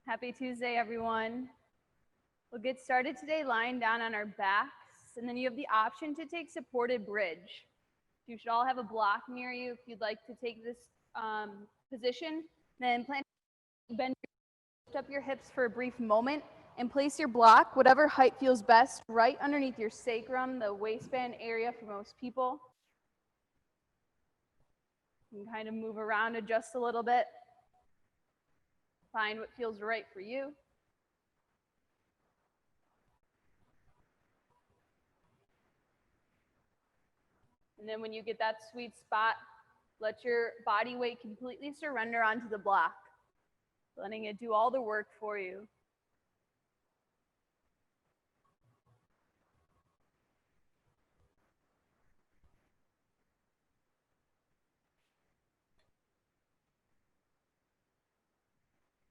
Happy Tuesday, everyone. We'll get started today lying down on our backs, and then you have the option to take supported bridge. You should all have a block near you if you'd like to take this position. Then bend, lift up your hips for a brief moment, and place your block, whatever height feels best, right underneath your sacrum, the waistband area for most people. You can kind of move around, adjust a little bit. Find what feels right for you. And then when you get that sweet spot, let your body weight completely surrender onto the block, letting it do all the work for you.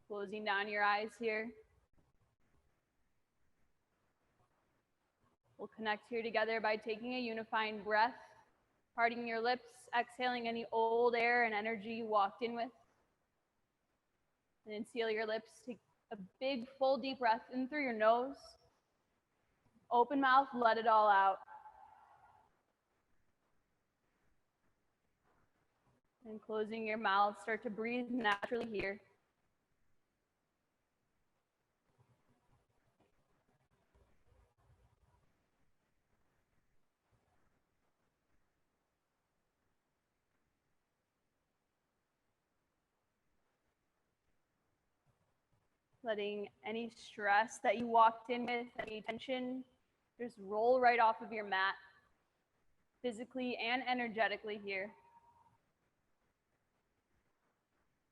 Closing down your eyes here. We'll connect here together by taking a unifying breath, parting your lips, exhaling any old air and energy you walked in with. And then seal your lips. Take a big, full, deep breath in through your nose. Open mouth, let it all out. And closing your mouth, start to breathe naturally here. Letting any stress that you walked in with, any tension, just roll right off of your mat, physically and energetically here.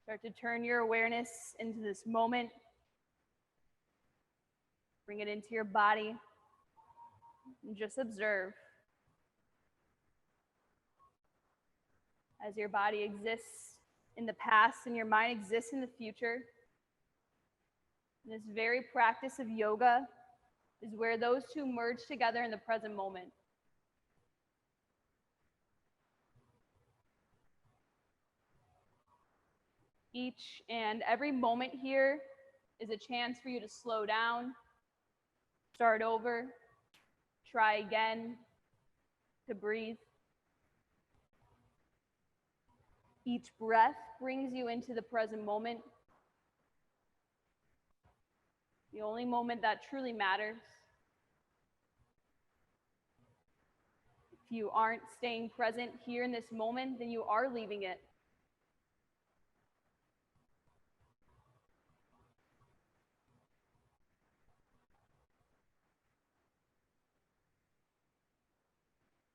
Start to turn your awareness into this moment. Bring it into your body and just observe. As your body exists in the past and your mind exists in the future, this very practice of yoga is where those two merge together in the present moment. Each and every moment here is a chance for you to slow down, start over, try again, to breathe. Each breath brings you into the present moment, the only moment that truly matters. If you aren't staying present here in this moment, then you are leaving it.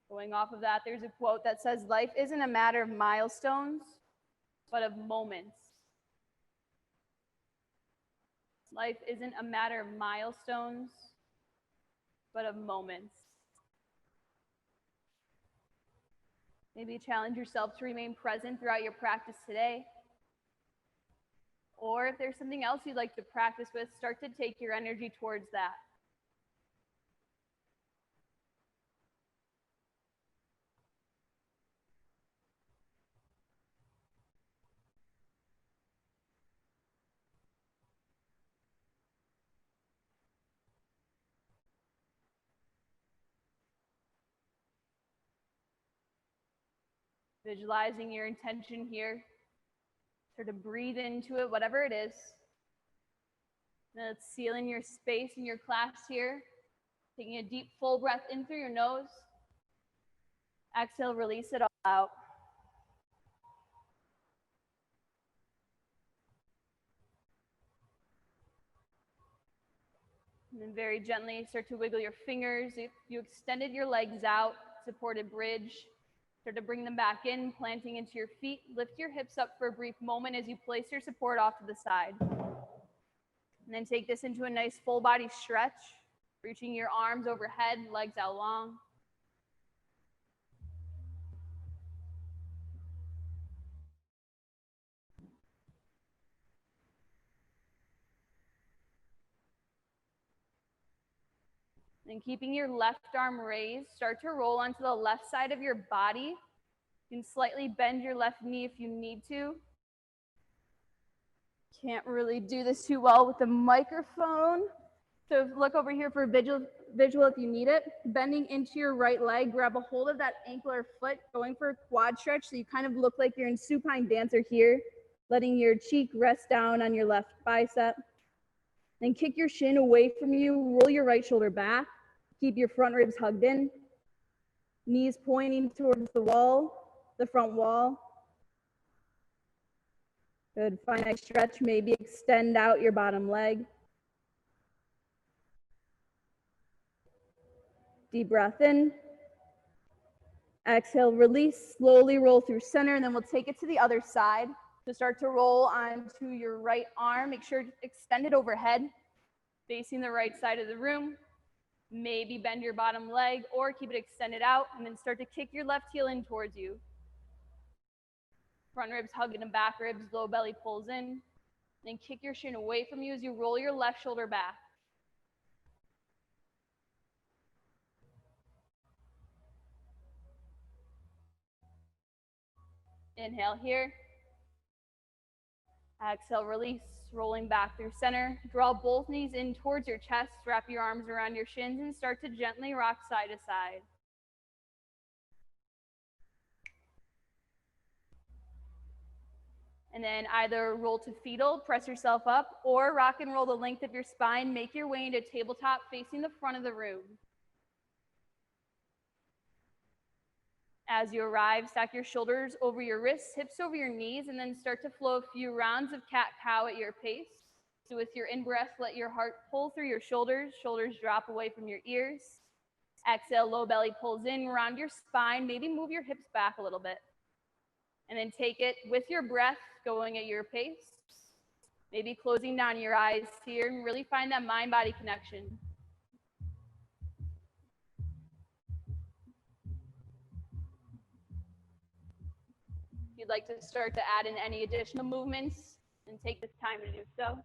Going off of that, there's a quote that says, "Life isn't a matter of milestones, but of moments." Life isn't a matter of milestones, but of moments. Maybe challenge yourself to remain present throughout your practice today. Or if there's something else you'd like to practice with, start to take your energy towards that. Visualizing your intention here. Sort of breathe into it, whatever it is. Then let's seal in your space in your class here. Taking a deep, full breath in through your nose. Exhale, release it all out. And then very gently start to wiggle your fingers. If you extended your legs out, supported bridge. Start to bring them back in, planting into your feet. Lift your hips up for a brief moment as you place your support off to the side. And then take this into a nice full body stretch, reaching your arms overhead, legs out long. And keeping your left arm raised, start to roll onto the left side of your body. You can slightly bend your left knee if you need to. Can't really do this too well with the microphone. So look over here for visual if you need it. Bending into your right leg, grab a hold of that ankle or foot, going for a quad stretch so you kind of look like you're in supine dancer here, letting your cheek rest down on your left bicep. Then kick your shin away from you, roll your right shoulder back, keep your front ribs hugged in, knees pointing towards the wall, the front wall. Good, find a nice stretch, maybe extend out your bottom leg. Deep breath in. Exhale, release, slowly roll through center, and then we'll take it to the other side. So start to roll onto your right arm. Make sure to extend it overhead, facing the right side of the room. Maybe bend your bottom leg or keep it extended out, and then start to kick your left heel in towards you. Front ribs hugging the back ribs, low belly pulls in. Then kick your shin away from you as you roll your left shoulder back. Inhale here. Exhale, release, rolling back through center. Draw both knees in towards your chest. Wrap your arms around your shins and start to gently rock side to side. And then either roll to fetal, press yourself up, or rock and roll the length of your spine. Make your way into tabletop facing the front of the room. As you arrive, stack your shoulders over your wrists, hips over your knees, and then start to flow a few rounds of cat-cow at your pace. So with your in-breath, let your heart pull through your shoulders. Shoulders drop away from your ears. Exhale, low belly pulls in, round your spine. Maybe move your hips back a little bit. And then take it with your breath, going at your pace. Maybe closing down your eyes here and really find that mind-body connection. If you'd like to start to add in any additional movements, then take this time to do so.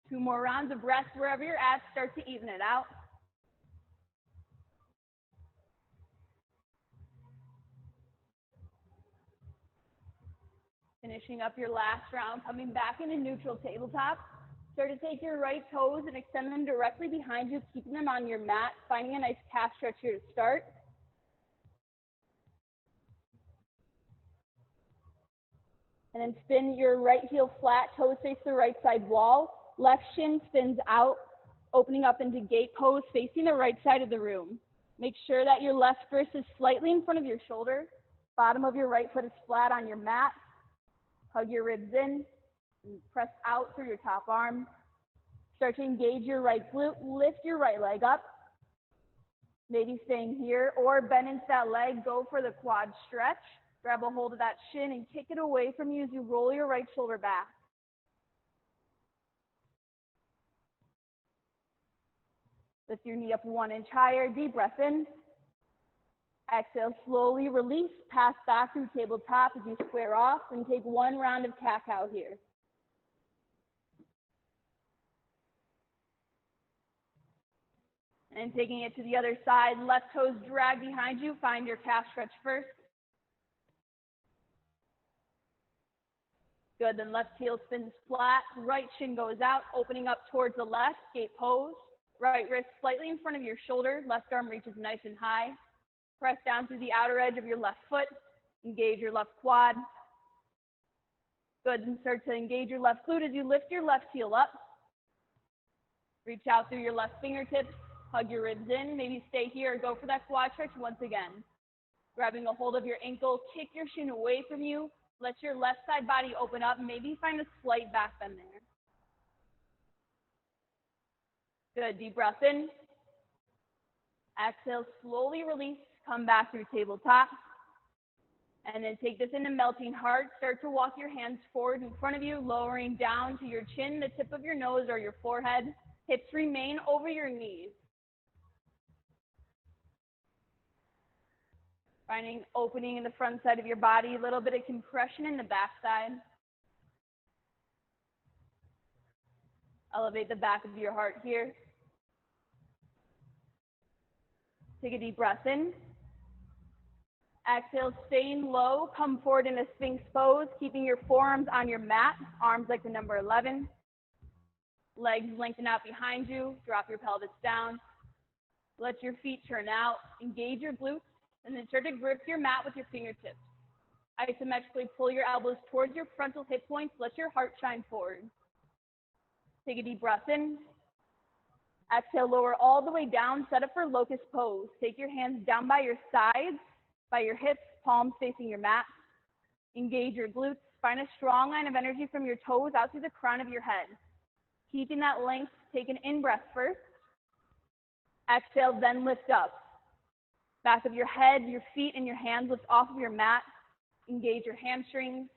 Two more rounds of breath wherever you're at. Start to even it out. Finishing up your last round, coming back into neutral tabletop. Start to take your right toes and extend them directly behind you, keeping them on your mat, finding a nice calf stretch here to start. And then spin your right heel flat, toes face the right side wall. Left shin spins out, opening up into gate pose, facing the right side of the room. Make sure that your left wrist is slightly in front of your shoulder. Bottom of your right foot is flat on your mat. Hug your ribs in, and press out through your top arm. Start to engage your right glute, lift your right leg up. Maybe staying here, or bend into that leg, go for the quad stretch. Grab a hold of that shin and kick it away from you as you roll your right shoulder back. Lift your knee up 1 inch higher, deep breath in. Exhale, slowly release, pass back through tabletop as you square off, and take 1 round of cat-cow here. And taking it to the other side, left toes drag behind you, find your calf stretch first. Good, then left heel spins flat, right shin goes out, opening up towards the left, gate pose. Right wrist slightly in front of your shoulder, left arm reaches nice and high. Press down through the outer edge of your left foot, engage your left quad. Good, and start to engage your left glute as you lift your left heel up. Reach out through your left fingertips, hug your ribs in, maybe stay here or go for that quad stretch once again. Grabbing a hold of your ankle, kick your shin away from you, let your left side body open up, maybe find a slight back bend there. Good, deep breath in. Exhale, slowly release, come back through tabletop. And then take this into melting heart. Start to walk your hands forward in front of you, lowering down to your chin, the tip of your nose or your forehead. Hips remain over your knees. Finding opening in the front side of your body, a little bit of compression in the back side. Elevate the back of your heart here. Take a deep breath in. Exhale, staying low, come forward in a Sphinx pose, keeping your forearms on your mat, arms like the number 11. Legs lengthen out behind you, drop your pelvis down. Let your feet turn out, engage your glutes, and then start to grip your mat with your fingertips. Isometrically pull your elbows towards your frontal hip points, let your heart shine forward. Take a deep breath in. Exhale, lower all the way down, set up for locust pose. Take your hands down by your sides, by your hips, palms facing your mat. Engage your glutes. Find a strong line of energy from your toes out through the crown of your head. Keeping that length, take an in-breath first. Exhale, then lift up. Back of your head, your feet, and your hands lift off of your mat. Engage your hamstrings.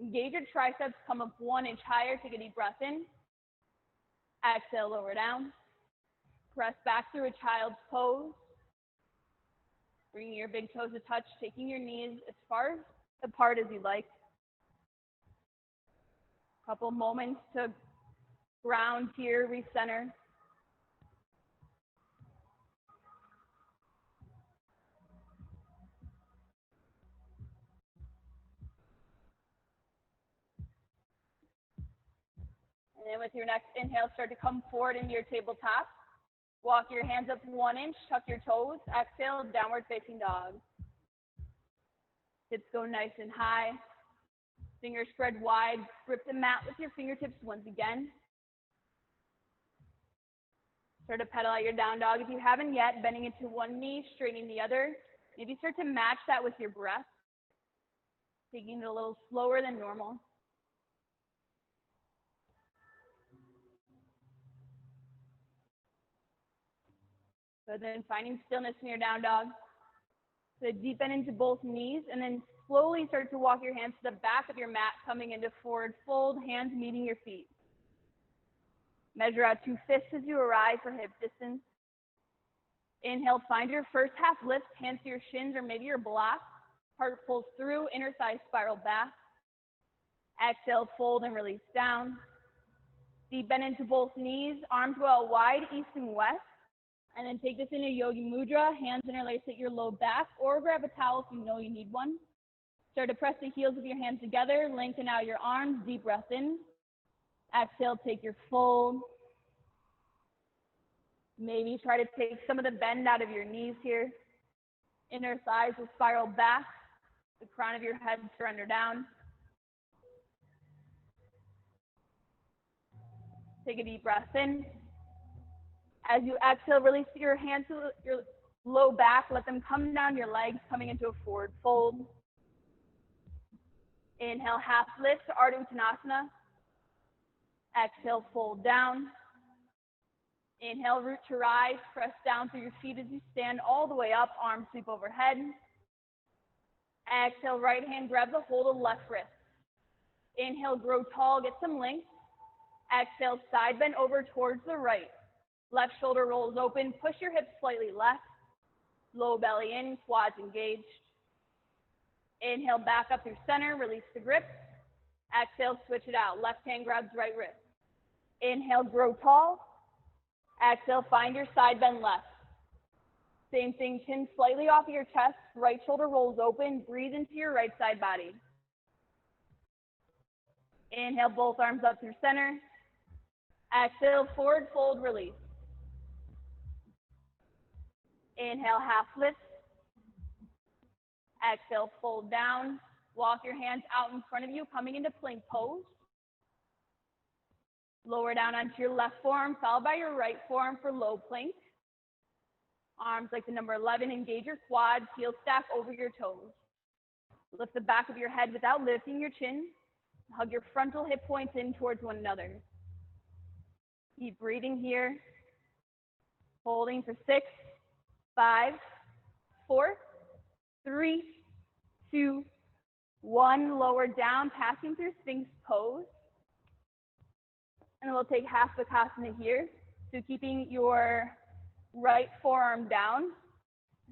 Engage your triceps. Come up 1 inch higher. Take a deep breath in. Exhale, lower down. Press back through a child's pose. Bringing your big toes to touch, taking your knees as far apart as you like. Couple moments to ground here, recenter. And then with your next inhale, start to come forward into your tabletop. Walk your hands up 1 inch, tuck your toes. Exhale, downward facing dog. Hips go nice and high. Fingers spread wide. Grip the mat with your fingertips once again. Start to pedal out your down dog. If you haven't yet, bending into one knee, straightening the other. Maybe start to match that with your breath. Taking it a little slower than normal. So then finding stillness in your down dog. So deep bend into both knees, and then slowly start to walk your hands to the back of your mat, coming into forward fold, hands meeting your feet. Measure out 2 fists as you arrive for hip distance. Inhale, find your first half lift, hands to your shins or maybe your block. Heart pulls through, inner thigh spiral back. Exhale, fold and release down. Deep bend into both knees, arms go out wide, east and west. And then take this into Yogi Mudra, hands interlace at your low back, or grab a towel if you know you need one. Start to press the heels of your hands together, lengthen out your arms, deep breath in. Exhale, take your fold. Maybe try to take some of the bend out of your knees here. Inner thighs will spiral back, the crown of your head surrender down. Take a deep breath in. As you exhale, release your hands to your low back. Let them come down your legs, coming into a forward fold. Inhale, half lift to Ardha Uttanasana. Exhale, fold down. Inhale, root to rise. Press down through your feet as you stand all the way up. Arms sweep overhead. Exhale, right hand grab the hold of left wrist. Inhale, grow tall, get some length. Exhale, side bend over towards the right. Left shoulder rolls open, push your hips slightly left. Low belly in, quads engaged. Inhale, back up through center, release the grip. Exhale, switch it out. Left hand grabs right wrist. Inhale, grow tall. Exhale, find your side bend left. Same thing, chin slightly off of your chest, right shoulder rolls open, breathe into your right side body. Inhale, both arms up through center. Exhale, forward fold, release. Inhale, half lift. Exhale, fold down. Walk your hands out in front of you, coming into plank pose. Lower down onto your left forearm, followed by your right forearm for low plank. Arms like the number 11, engage your quads, heel stack over your toes. Lift the back of your head without lifting your chin. Hug your frontal hip points in towards one another. Keep breathing here. Holding for 6, 5, 4, 3, 2, 1. Lower down, passing through Sphinx pose. And we'll take half Bakasana here. So keeping your right forearm down.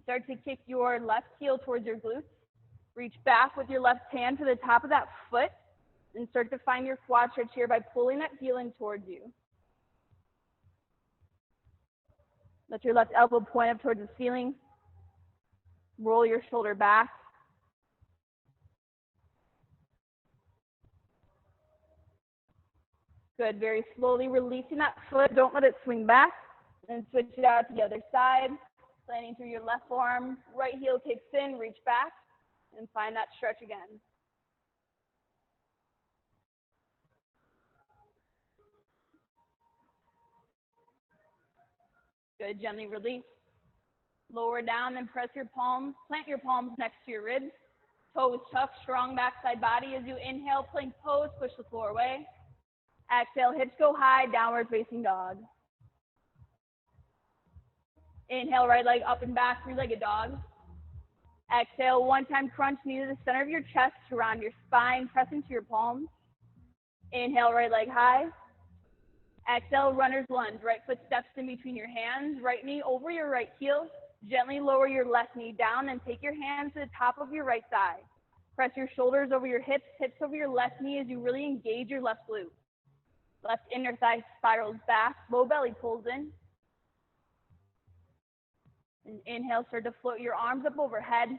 Start to kick your left heel towards your glutes. Reach back with your left hand to the top of that foot. And start to find your quad stretch here by pulling that heel in towards you. Let your left elbow point up towards the ceiling. Roll your shoulder back. Good, very slowly releasing that foot. Don't let it swing back. And switch it out to the other side. Planting through your left forearm. Right heel kicks in, reach back, and find that stretch again. Good, gently release. Lower down, then press your palms. Plant your palms next to your ribs. Toes tucked, strong backside body. As you inhale, plank pose, push the floor away. Exhale, hips go high, downward facing dog. Inhale, right leg up and back, three-legged dog. Exhale, one-time crunch, knee to the center of your chest, around your spine, press into your palms. Inhale, right leg high. Exhale, runner's lunge. Right foot steps in between your hands, right knee over your right heel. Gently lower your left knee down and take your hands to the top of your right thigh. Press your shoulders over your hips, hips over your left knee as you really engage your left glute. Left inner thigh spirals back, low belly pulls in. And inhale, start to float your arms up overhead.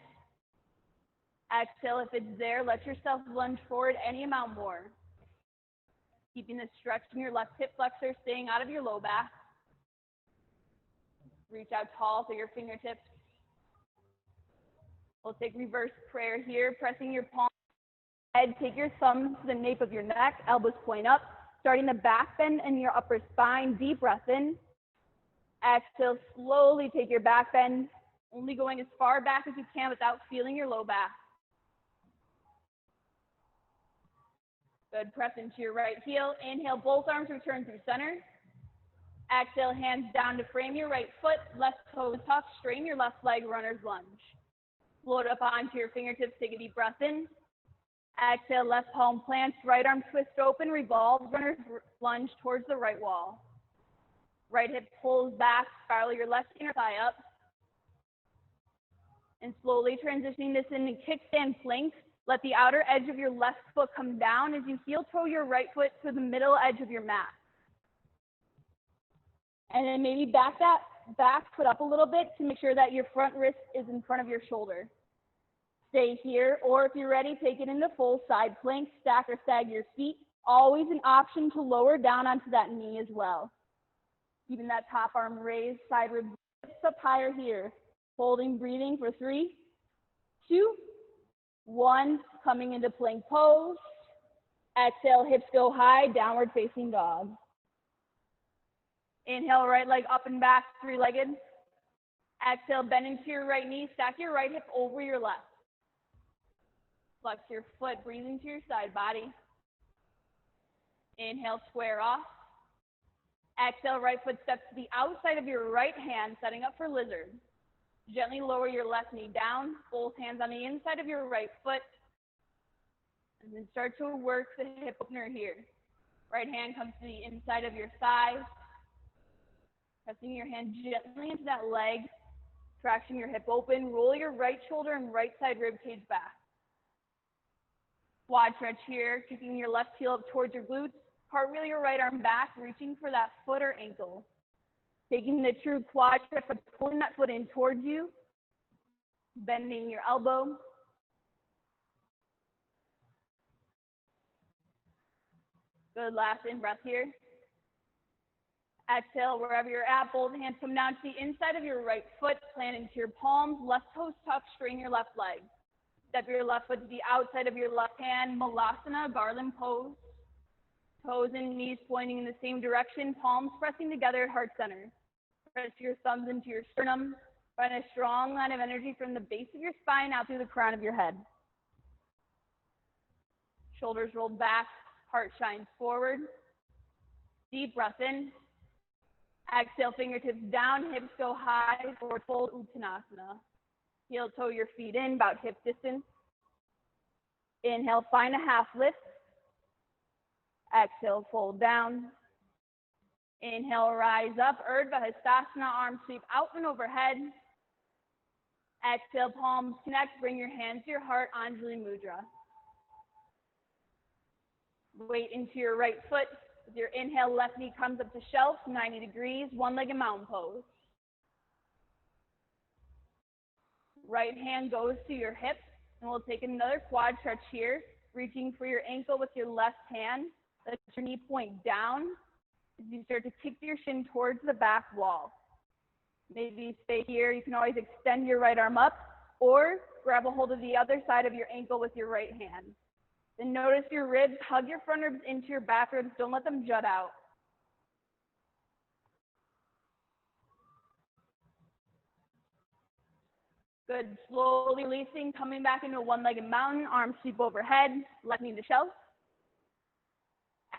Exhale, if it's there, let yourself lunge forward any amount more. Keeping the stretch in your left hip flexor, staying out of your low back. Reach out tall through your fingertips. We'll take reverse prayer here, pressing your palms head. Take your thumbs to the nape of your neck, elbows point up, starting the back bend in your upper spine. Deep breath in. Exhale, slowly take your back bend, only going as far back as you can without feeling your low back. Good, press into your right heel. Inhale, both arms return through center. Exhale, hands down to frame your right foot, left toe tucked, straighten your left leg, runner's lunge. Float up onto your fingertips, take a deep breath in. Exhale, left palm plants, right arm twist open, revolve, runner's lunge towards the right wall. Right hip pulls back, spiral your left inner thigh up. And slowly transitioning this into kickstand plank. Let the outer edge of your left foot come down as you heel toe your right foot to the middle edge of your mat. And then maybe back that back foot up a little bit to make sure that your front wrist is in front of your shoulder. Stay here, or if you're ready, take it into full side plank, stack or stag your feet. Always an option to lower down onto that knee as well. Keeping that top arm raised, side ribs up higher here. Holding, breathing for 3, 2, 1. Coming into plank pose. Exhale, hips go high, downward facing dog. Inhale, right leg up and back, three-legged. Exhale, bend into your right knee, stack your right hip over your left. Flex your foot, breathe into your side body. Inhale, square off. Exhale, right foot steps to the outside of your right hand, setting up for lizard. Gently lower your left knee down, both hands on the inside of your right foot. And then start to work the hip opener here. Right hand comes to the inside of your thigh. Pressing your hand gently into that leg. Traction your hip open. Roll your right shoulder and right side rib cage back. Quad stretch here, kicking your left heel up towards your glutes. Cartwheel your right arm back, reaching for that foot or ankle. Taking the true quad stretch, but pulling that foot in towards you. Bending your elbow. Good, last in-breath here. Exhale, wherever you're at, both hands come down to the inside of your right foot, plant into your palms, left toes tucked, straighten your left leg. Step your left foot to the outside of your left hand, Malasana, garland pose. Toes and knees pointing in the same direction, palms pressing together at heart center. Press your thumbs into your sternum. Find a strong line of energy from the base of your spine out through the crown of your head. Shoulders rolled back, heart shines forward. Deep breath in. Exhale, fingertips down, hips go high, forward fold, Uttanasana. Heel toe your feet in, about hip distance. Inhale, find a half lift. Exhale, fold down. Inhale, rise up, Urdhva Hastasana, arms sweep out and overhead. Exhale, palms connect, bring your hands to your heart, Anjali Mudra. Weight into your right foot. With your inhale, left knee comes up to shelf, 90 degrees, one-legged mountain pose. Right hand goes to your hip, and we'll take another quad stretch here, reaching for your ankle with your left hand. Let your knee point down as you start to kick your shin towards the back wall. Maybe stay here. You can always extend your right arm up or grab a hold of the other side of your ankle with your right hand. Then notice your ribs, hug your front ribs into your back ribs. Don't let them jut out. Good. Slowly releasing, coming back into a one-legged mountain, arms sweep overhead, left knee to shelf.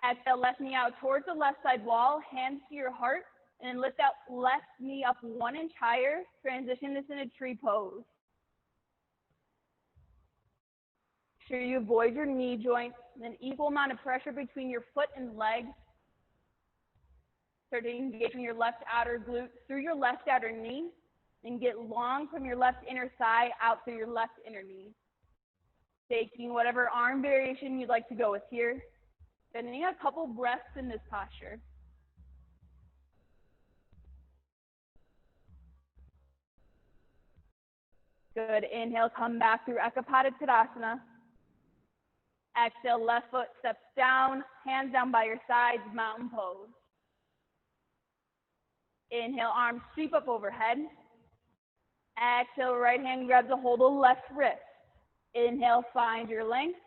Exhale, left knee out towards the left side wall, hands to your heart, and then lift that left knee up 1 inch higher. Transition this into tree pose. Make sure you avoid your knee joints, and an equal amount of pressure between your foot and leg. Start to engage in your left outer glute through your left outer knee, and get long from your left inner thigh out through your left inner knee. Taking whatever arm variation you'd like to go with here. Spending a couple breaths in this posture. Good. Inhale, come back through Ekapada Tadasana. Exhale, left foot steps down, hands down by your sides, mountain pose. Inhale, arms sweep up overhead. Exhale, right hand grabs a hold of left wrist. Inhale, find your length.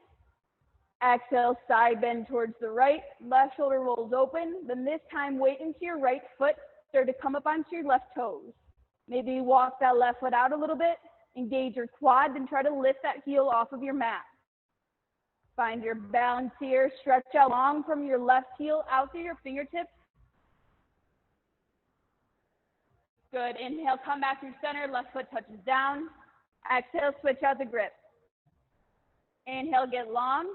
Exhale, side bend towards the right. Left shoulder rolls open. Then this time, weight into your right foot. Start to come up onto your left toes. Maybe walk that left foot out a little bit. Engage your quad, then try to lift that heel off of your mat. Find your balance here. Stretch out long from your left heel out through your fingertips. Good. Inhale, come back through center. Left foot touches down. Exhale, switch out the grip. Inhale, get long.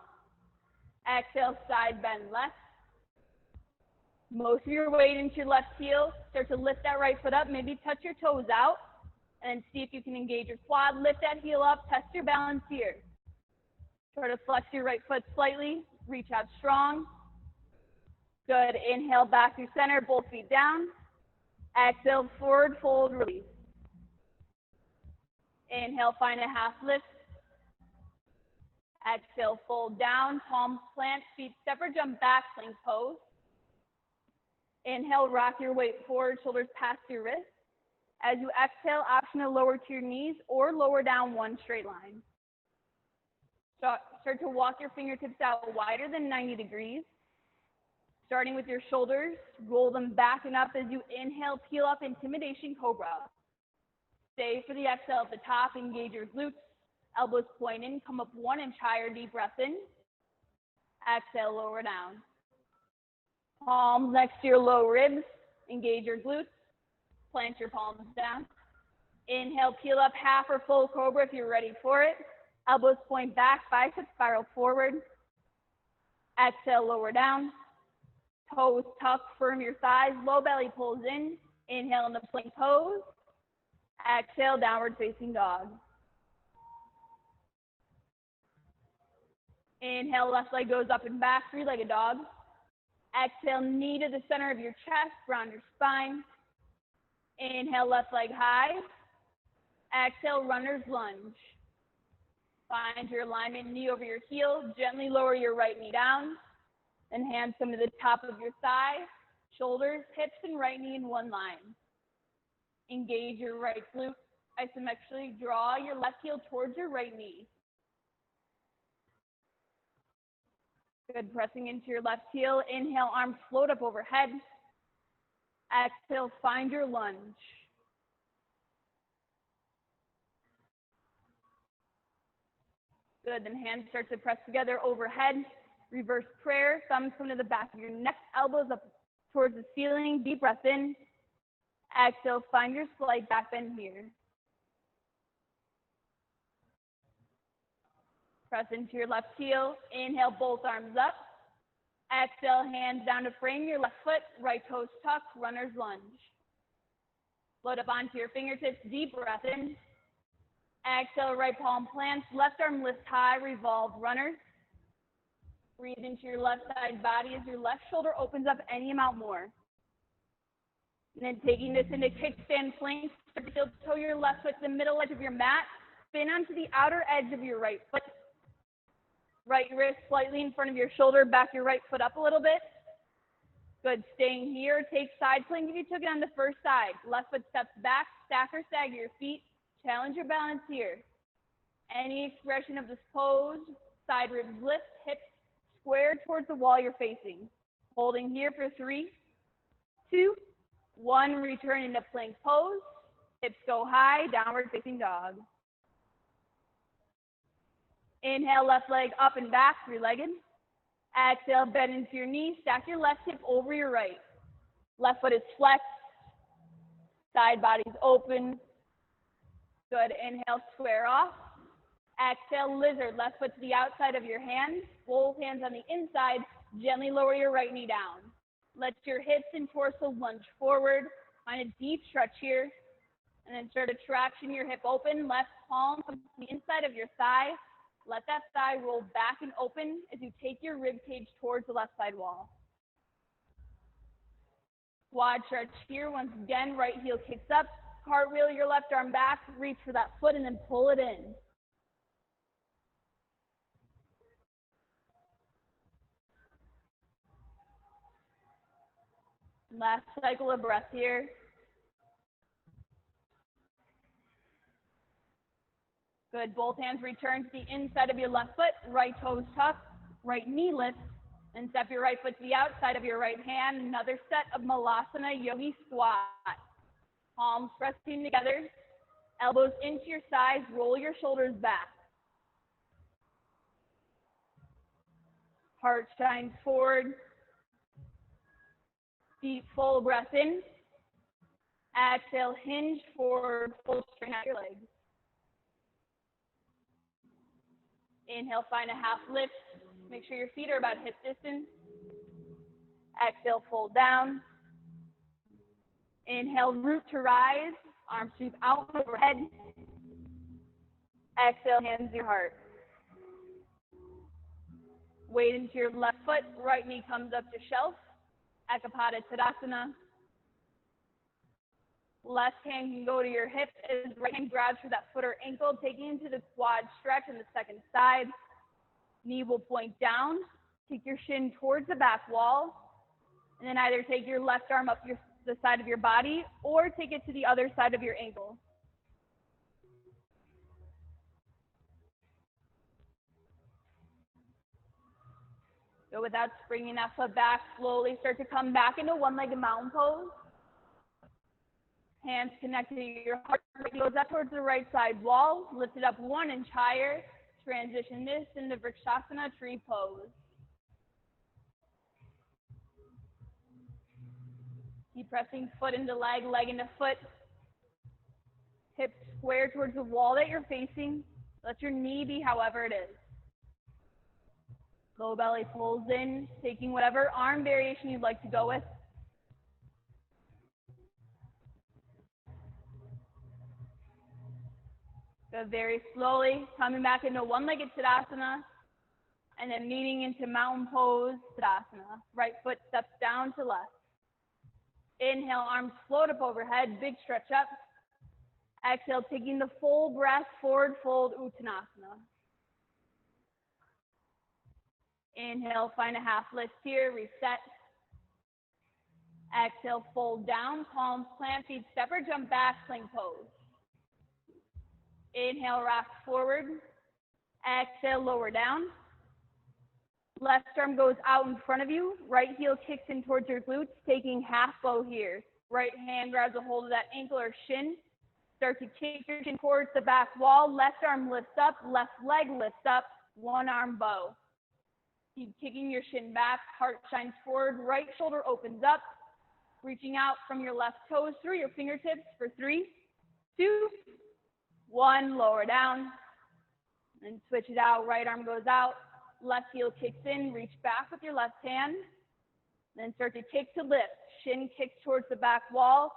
Exhale, side bend left. Most of your weight into your left heel. Start to lift that right foot up. Maybe touch your toes out. And see if you can engage your quad. Lift that heel up. Test your balance here. Try to flex your right foot slightly. Reach out strong. Good. Inhale, back through center. Both feet down. Exhale, forward fold, release. Inhale, find a half lift. Exhale, fold down, palms plant, feet step or jump back, plank pose. Inhale, rock your weight forward, shoulders past your wrists. As you exhale, option to lower to your knees or lower down one straight line. Start to walk your fingertips out wider than 90 degrees. Starting with your shoulders, roll them back and up as you inhale, peel up, Intimidation Cobra. Stay for the exhale at the top, engage your glutes, elbows point in, come up 1 inch higher, deep breath in. Exhale, lower down. Palms next to your low ribs, engage your glutes, plant your palms down. Inhale, peel up half or full cobra if you're ready for it. Elbows point back, biceps spiral forward. Exhale, lower down. Toes tuck, firm your thighs, low belly pulls in. Inhale into plank pose. Exhale, downward facing dog. Inhale, left leg goes up and back, three-legged dog. Exhale, knee to the center of your chest, round your spine. Inhale, left leg high. Exhale, runner's lunge. Find your alignment, knee over your heel. Gently lower your right knee down. And hands come to the top of your thigh, shoulders, hips, and right knee in one line. Engage your right glute. Isometrically draw your left heel towards your right knee. Good, pressing into your left heel. Inhale, arms float up overhead. Exhale, find your lunge. Good, then hands start to press together overhead. Reverse prayer, thumbs come to the back of your neck, elbows up towards the ceiling. Deep breath in. Exhale, find your slight back bend here. Press into your left heel. Inhale, both arms up. Exhale, hands down to frame your left foot. Right toes tuck, runner's lunge. Float up onto your fingertips. Deep breath in. Exhale, right palm plants. Left arm lifts high, revolve runners. Breathe into your left side body as your left shoulder opens up any amount more. And then taking this into kickstand plank, Steel toe your left foot to the middle edge of your mat. Spin onto the outer edge of your right foot. Right wrist slightly in front of your shoulder. Back your right foot up a little bit. Good. Staying here. Take side plank if you took it on the first side. Left foot steps back. Stack or stagger your feet. Challenge your balance here. Any expression of this pose. Side ribs lift. Hips square towards the wall you're facing. Holding here for 3, 2, 1. Return into plank pose. Hips go high. Downward facing dog. Inhale, left leg up and back, 3-legged. Exhale, bend into your knees. Stack your left hip over your right. Left foot is flexed. Side body's open. Good. Inhale, square off. Exhale, lizard. Left foot to the outside of your hands. Both hands on the inside. Gently lower your right knee down. Let your hips and torso lunge forward. Find a deep stretch here. And then start to traction your hip open. Left palm comes to the inside of your thigh. Let that thigh roll back and open as you take your rib cage towards the left side wall. Quad stretch here. Once again, right heel kicks up. Cartwheel your left arm back. Reach for that foot and then pull it in. Last cycle of breath here. Good. Both hands return to the inside of your left foot. Right toes tucked. Right knee lifts. And step your right foot to the outside of your right hand. Another set of Malasana Yogi Squat. Palms pressing together. Elbows into your sides. Roll your shoulders back. Heart shines forward. Deep full breath in. Exhale, hinge forward. Full straighten out your legs. Inhale, find a half lift. Make sure your feet are about hip distance. Exhale, fold down. Inhale, root to rise. Arms sweep out overhead. Exhale, hands to your heart. Weight into your left foot. Right knee comes up to shelf. Ekapada Tadasana. Left hand can go to your hip as right hand grabs for that foot or ankle, taking into the quad stretch on the second side. Knee will point down. Take your shin towards the back wall. And then either take your left arm up the side of your body or take it to the other side of your ankle. So without springing that foot back, slowly start to come back into one-legged mountain pose. Hands connected to your heart. Goes up towards the right side wall. Lift it up 1 inch higher. Transition this into Vrikshasana tree pose. Keep pressing foot into leg, leg into foot. Hips square towards the wall that you're facing. Let your knee be however it is. Low belly pulls in, taking whatever arm variation you'd like to go with. Go very slowly, coming back into one-legged Tadasana, and then meeting into mountain pose Tadasana. Right foot steps down to left. Inhale, arms float up overhead, big stretch up. Exhale, taking the full breath, forward fold Uttanasana. Inhale, find a half lift here, reset. Exhale, fold down, palms plant, feet step or jump back, plank pose. Inhale, rock forward. Exhale, lower down. Left arm goes out in front of you. Right heel kicks in towards your glutes, taking half bow here. Right hand grabs a hold of that ankle or shin. Start to kick your shin towards the back wall. Left arm lifts up. Left leg lifts up. One arm bow. Keep kicking your shin back. Heart shines forward. Right shoulder opens up. Reaching out from your left toes through your fingertips for 3, 2, 1. Lower down. And switch it out. Right arm goes out. Left heel kicks in. Reach back with your left hand. Then start to kick to lift. Shin kicks towards the back wall.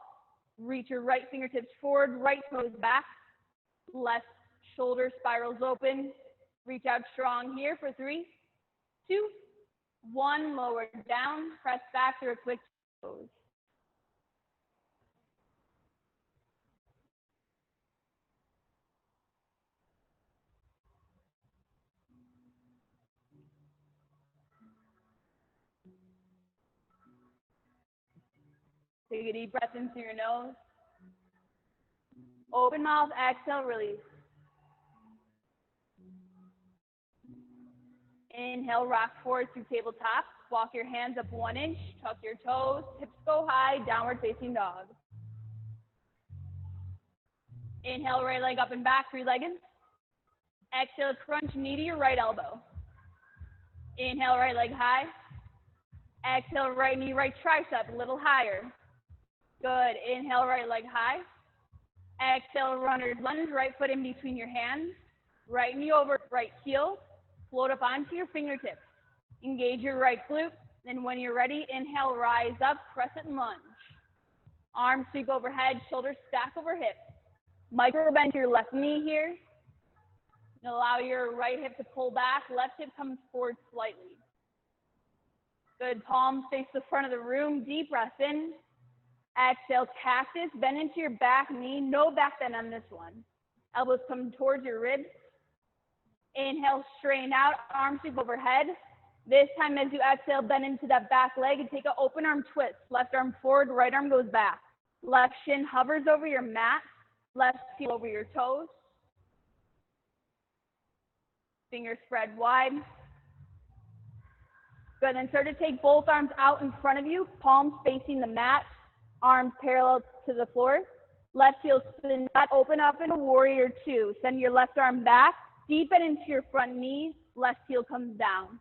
Reach your right fingertips forward. Right toes back. Left shoulder spirals open. Reach out strong here for 3, 2, 1. Lower down. Press back through a quick pose. Take a deep breath in through your nose. Open mouth, exhale, release. Inhale, rock forward through tabletop. Walk your hands up 1 inch, tuck your toes, hips go high, downward facing dog. Inhale, right leg up and back, 3-legged. Exhale, crunch knee to your right elbow. Inhale, right leg high. Exhale, right knee, right tricep, a little higher. Good. Inhale, right leg high. Exhale, runner's lunge, right foot in between your hands. Right knee over right heel. Float up onto your fingertips. Engage your right glute. Then when you're ready, inhale, rise up, crescent lunge. Arms sweep overhead, shoulders stack over hips. Micro bend your left knee here. And allow your right hip to pull back. Left hip comes forward slightly. Good. Palms face the front of the room. Deep breath in. Exhale, cactus. Bend into your back knee. No back bend on this one. Elbows come towards your ribs. Inhale, straighten out. Arms sweep overhead. This time as you exhale, bend into that back leg and take an open arm twist. Left arm forward, right arm goes back. Left shin hovers over your mat. Left heel over your toes. Fingers spread wide. Good, then start to take both arms out in front of you, palms facing the mat, arms parallel to the floor. Left heel spin back, open up in a warrior 2. Send your left arm back, deepen into your front knee, left heel comes down.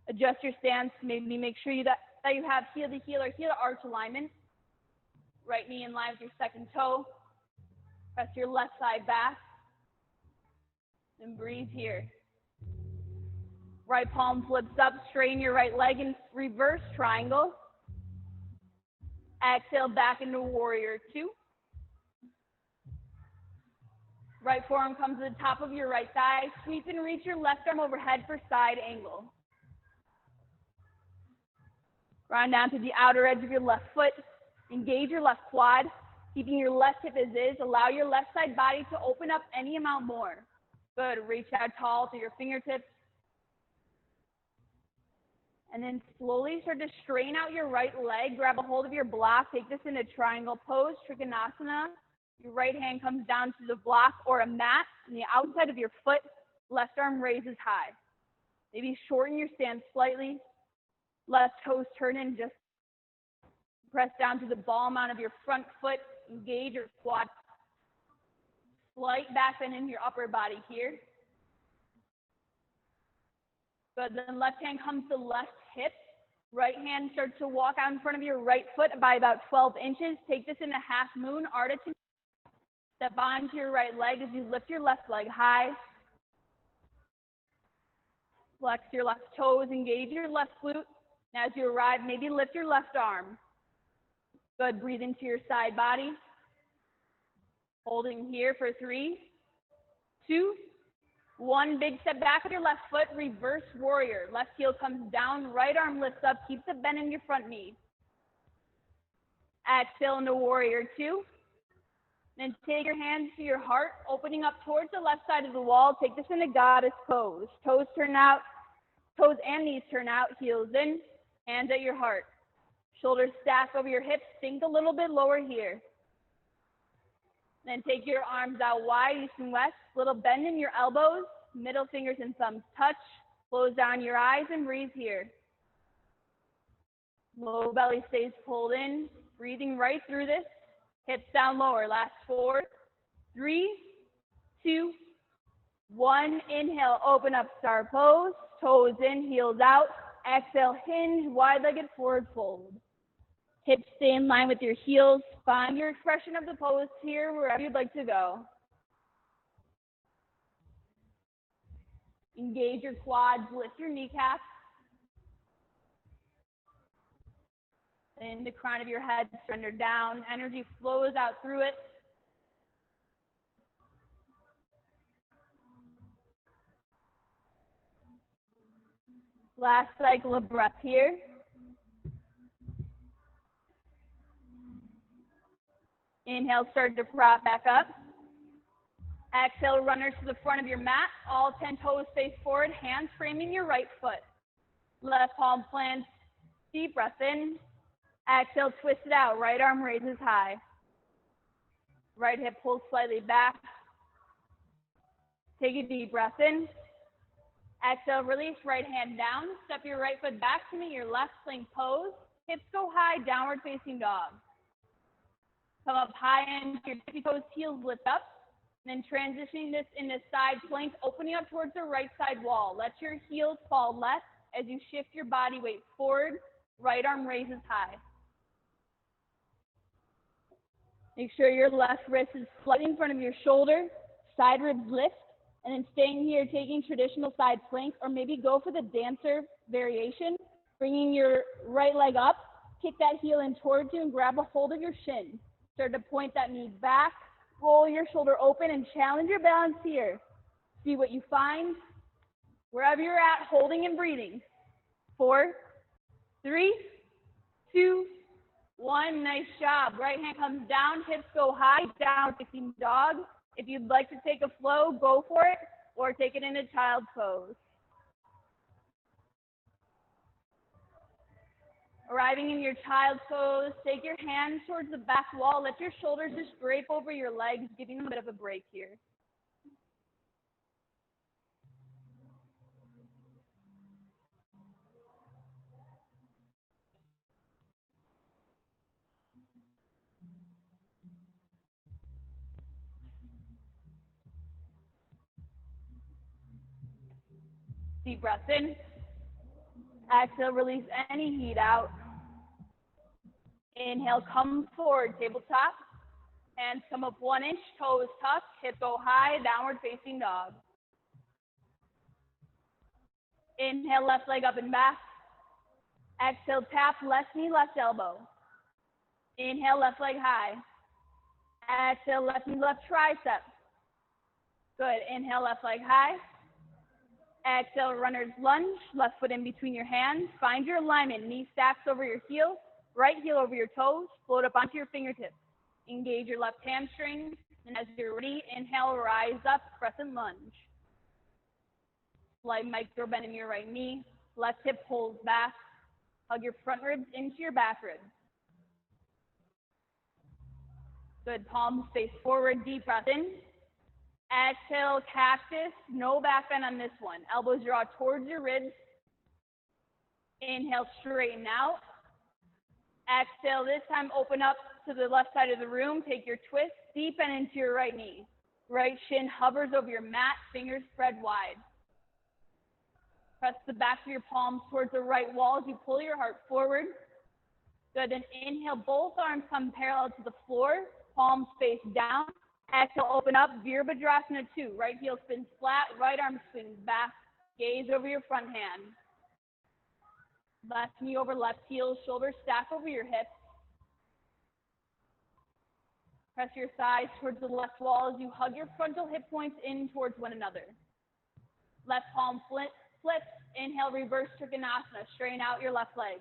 Adjust your stance, maybe make sure that you have heel to heel or heel to arch alignment. Right knee in line with your second toe. Press your left side back. And breathe here. Right palm flips up, straighten your right leg in reverse triangle. Exhale back into warrior 2. Right forearm comes to the top of your right thigh. Sweep and reach your left arm overhead for side angle. Ground down to the outer edge of your left foot. Engage your left quad. Keeping your left hip as is. Allow your left side body to open up any amount more. Good. Reach out tall to your fingertips. And then slowly start to straighten out your right leg. Grab a hold of your block. Take this into triangle pose, Trikonasana. Your right hand comes down to the block or a mat on the outside of your foot. Left arm raises high. Maybe shorten your stance slightly. Left toes turn in, just press down to the ball mount of your front foot. Engage your quad. Slight back bend in your upper body here. Good, then left hand comes to left hip. Right hand starts to walk out in front of your right foot by about 12 inches. Take this in a half moon, artichoke. Step onto your right leg as you lift your left leg high. Flex your left toes, engage your left glute. And as you arrive, maybe lift your left arm. Good, breathe into your side body. Holding here for 3, 2, 1. Big step back with your left foot, reverse warrior. Left heel comes down, right arm lifts up, keep the bend in your front knee. Exhale into warrior 2. Then take your hands to your heart, opening up towards the left side of the wall. Take this into goddess pose. Toes turn out, toes and knees turn out, heels in, hands at your heart. Shoulders stack over your hips, sink a little bit lower here. Then take your arms out wide, east and west. Little bend in your elbows, middle fingers and thumbs touch. Close down your eyes and breathe here. Low belly stays pulled in. Breathing right through this. Hips down lower. Last 4, 3, 2, 1. Inhale, open up star pose. Toes in, heels out. Exhale, hinge, wide-legged forward fold. Hips stay in line with your heels. Find your expression of the pose here wherever you'd like to go. Engage your quads, lift your kneecaps. And the crown of your head, surrender down. Energy flows out through it. Last cycle of breath here. Inhale, start to prop back up. Exhale, runners to the front of your mat. All 10 toes face forward, hands framing your right foot. Left palm plants, deep breath in. Exhale, twist it out. Right arm raises high. Right hip pulls slightly back. Take a deep breath in. Exhale, release, right hand down. Step your right foot back to meet your left plank pose. Hips go high, downward facing dog. Come up high into your tippy toes, heels lift up. And then transitioning this into side plank, opening up towards the right side wall. Let your heels fall left as you shift your body weight forward. Right arm raises high. Make sure your left wrist is slightly in front of your shoulder. Side ribs lift. And then staying here, taking traditional side plank, or maybe go for the dancer variation, bringing your right leg up, kick that heel in towards you and grab a hold of your shin. Start to point that knee back, roll your shoulder open and challenge your balance here. See what you find. Wherever you're at, holding and breathing. 4, 3, 2, 1. Nice job. Right hand comes down, hips go high, down facing dog. If you'd like to take a flow, go for it, or take it into child's pose. Arriving in your child's pose, take your hands towards the back wall. Let your shoulders just drape over your legs, giving them a bit of a break here. Deep breath in. Exhale, release any heat out. Inhale, come forward, tabletop. Hands come up 1 inch, toes tucked, hips go high, downward facing dog. Inhale, left leg up and back. Exhale, tap left knee, left elbow. Inhale, left leg high. Exhale, left knee, left tricep. Good. Inhale, left leg high. Exhale, runner's lunge, left foot in between your hands. Find your alignment, knee stacks over your heel, right heel over your toes, float up onto your fingertips. Engage your left hamstring, and as you're ready, inhale, rise up, crescent lunge. Slight micro bend in your right knee, left hip pulls back. Hug your front ribs into your back ribs. Good, palms face forward, deep breath in. Exhale, cactus, no back bend on this one. Elbows draw towards your ribs. Inhale, straighten out. Exhale, this time open up to the left side of the room. Take your twist, deep bend into your right knee. Right shin hovers over your mat, fingers spread wide. Press the back of your palms towards the right wall as you pull your heart forward. Good, then inhale, both arms come parallel to the floor, palms face down. Exhale, open up, Virabhadrasana 2. Right heel spins flat, right arm swings back. Gaze over your front hand. Left knee over left heel, shoulders stack over your hips. Press your thighs towards the left wall as you hug your frontal hip points in towards one another. Left palm flips. Inhale, reverse Trikonasana. Straighten out your left leg.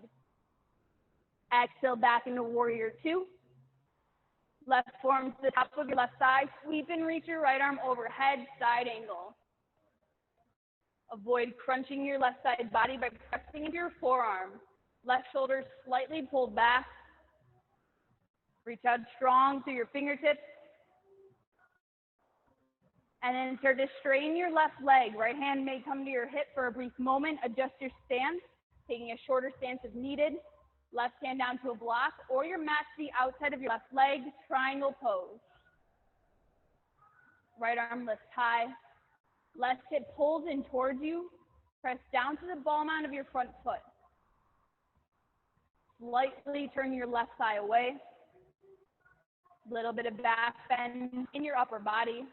Exhale, back into Warrior 2. Left forearm to the top of your left thigh. Sweep and reach your right arm overhead, side angle. Avoid crunching your left side body by pressing into your forearm. Left shoulder slightly pulled back. Reach out strong through your fingertips. And then start to straighten your left leg. Right hand may come to your hip for a brief moment. Adjust your stance, taking a shorter stance if needed. Left hand down to a block, or your mat to the outside of your left leg, triangle pose. Right arm lifts high. Left hip pulls in towards you. Press down to the ball mount of your front foot. Slightly turn your left thigh away. Little bit of back bend in your upper body.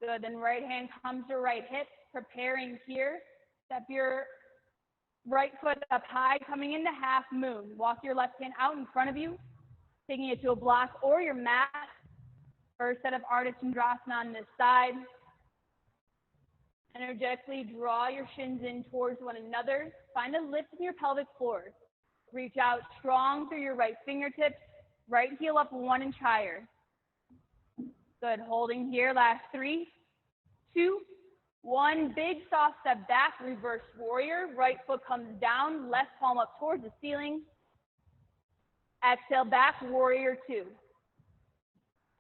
Good, then right hand comes to right hip, preparing here. Step your right foot up high, coming into half moon. Walk your left hand out in front of you, taking it to a block or your mat. First set of Ardha Chandrasana on this side. Energetically draw your shins in towards one another. Find a lift in your pelvic floor. Reach out strong through your right fingertips. Right heel up 1 inch higher. Good, holding here, last 3, 2, 1. Big soft step back, reverse warrior. Right foot comes down, left palm up towards the ceiling. Exhale back, warrior two.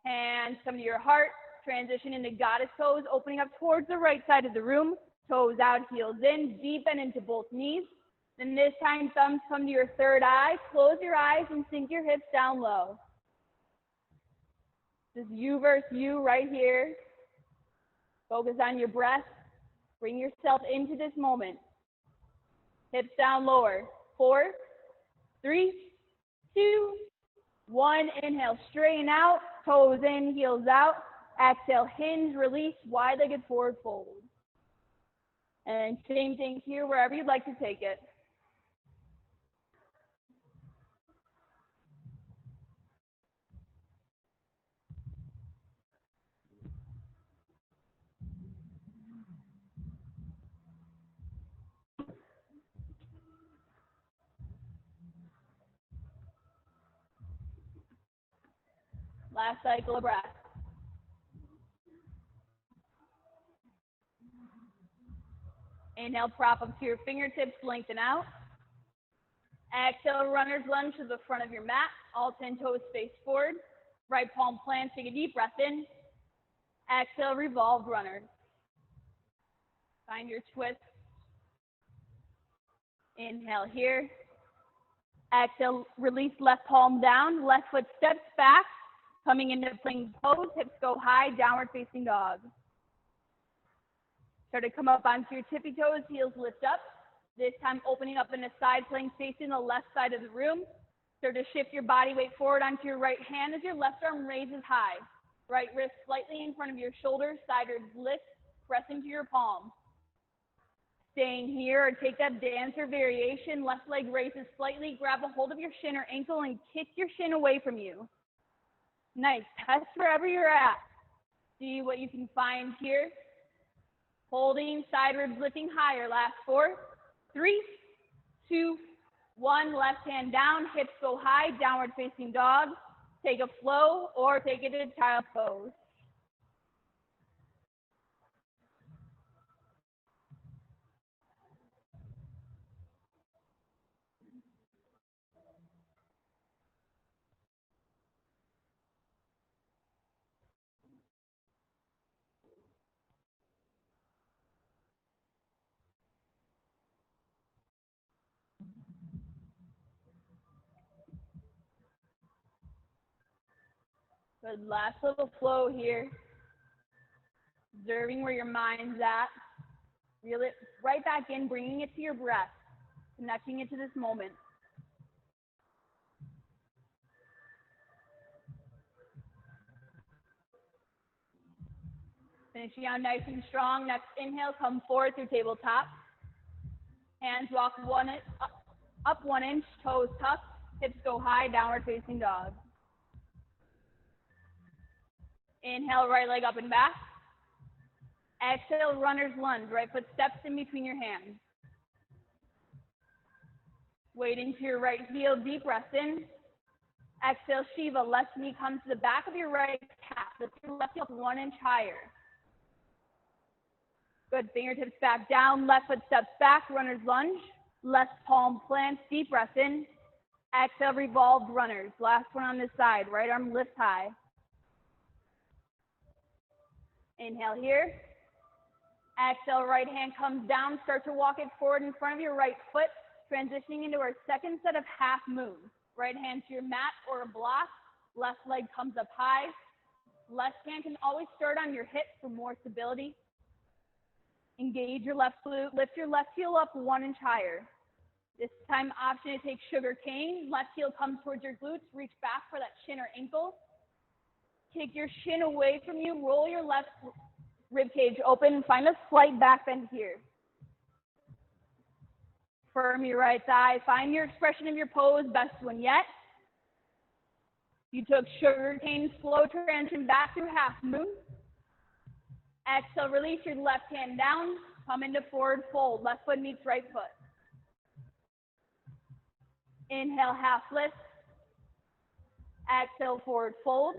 Hands come to your heart, transition into goddess pose, opening up towards the right side of the room, toes out, heels in, deepen into both knees. Then this time, thumbs come to your third eye, close your eyes and sink your hips down low. This is you versus you right here. Focus on your breath. Bring yourself into this moment. Hips down lower. 4, 3, 2, 1. Inhale, straighten out, toes in, heels out. Exhale, hinge, release, wide-legged forward fold. And same thing here, wherever you'd like to take it. Last cycle of breath. Inhale, prop up to your fingertips, lengthen out. Exhale, runner's lunge to the front of your mat. All 10 toes face forward. Right palm plants, take a deep breath in. Exhale, revolved runner. Find your twist. Inhale here. Exhale, release left palm down. Left foot steps back. Coming into plank pose, hips go high, downward facing dog. Start to come up onto your tippy toes, heels lift up. This time opening up in a side plank facing the left side of the room. Start to shift your body weight forward onto your right hand as your left arm raises high. Right wrist slightly in front of your shoulder, side ribs lift, press into your palm. Staying here or take that dancer variation, left leg raises slightly, grab a hold of your shin or ankle and kick your shin away from you. Nice, test wherever you're at. See what you can find here. Holding, side ribs lifting higher. Last 4, 3, 2, 1. Left hand down, hips go high, downward facing dog. Take a flow or take it to child pose. Good, last little flow here. Observing where your mind's at. Reel it right back in, bringing it to your breath. Connecting it to this moment. Finishing out nice and strong. Next inhale, come forward through tabletop. Hands walk up 1 inch, toes tucked, hips go high, downward facing dog. Inhale, right leg up and back. Exhale, runner's lunge. Right foot steps in between your hands. Weight into your right heel, deep breath in. Exhale, Shiva. Left knee comes to the back of your right calf. Lift your left heel up 1 inch higher. Good, fingertips back down. Left foot steps back, runner's lunge. Left palm plants, deep breath in. Exhale, revolved runners. Last one on this side. Right arm lifts high. Inhale here. Exhale, right hand comes down. Start to walk it forward in front of your right foot, transitioning into our second set of half moon. Right hand to your mat or a block. Left leg comes up high. Left hand can always start on your hip for more stability. Engage your left glute. Lift your left heel up 1 inch higher. This time, option to take sugar cane. Left heel comes towards your glutes. Reach back for that shin or ankle. Take your shin away from you. Roll your left rib cage open. Find a slight back bend here. Firm your right thigh. Find your expression of your pose. Best one yet. You took sugar cane, slow transition back through half moon. Exhale, release your left hand down. Come into forward fold. Left foot meets right foot. Inhale, half lift. Exhale, forward fold.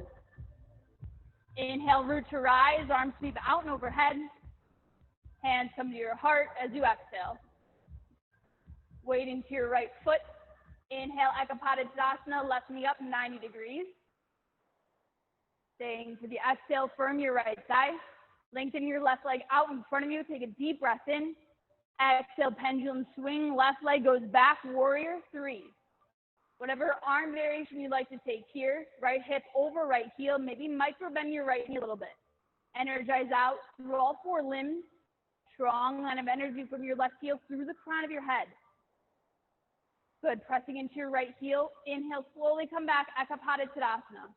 Inhale, root to rise. Arms sweep out and overhead. Hands come to your heart as you exhale. Weight into your right foot. Inhale, Ekapada Tadasana, left knee up 90 degrees. Staying to the exhale, firm your right thigh. Lengthen your left leg out in front of you. Take a deep breath in. Exhale, pendulum swing. Left leg goes back, warrior three. Whatever arm variation you'd like to take here. Right hip over right heel. Maybe micro bend your right knee a little bit. Energize out through all four limbs. Strong line of energy from your left heel through the crown of your head. Good. Pressing into your right heel. Inhale, slowly come back. Ekapada Tadasana.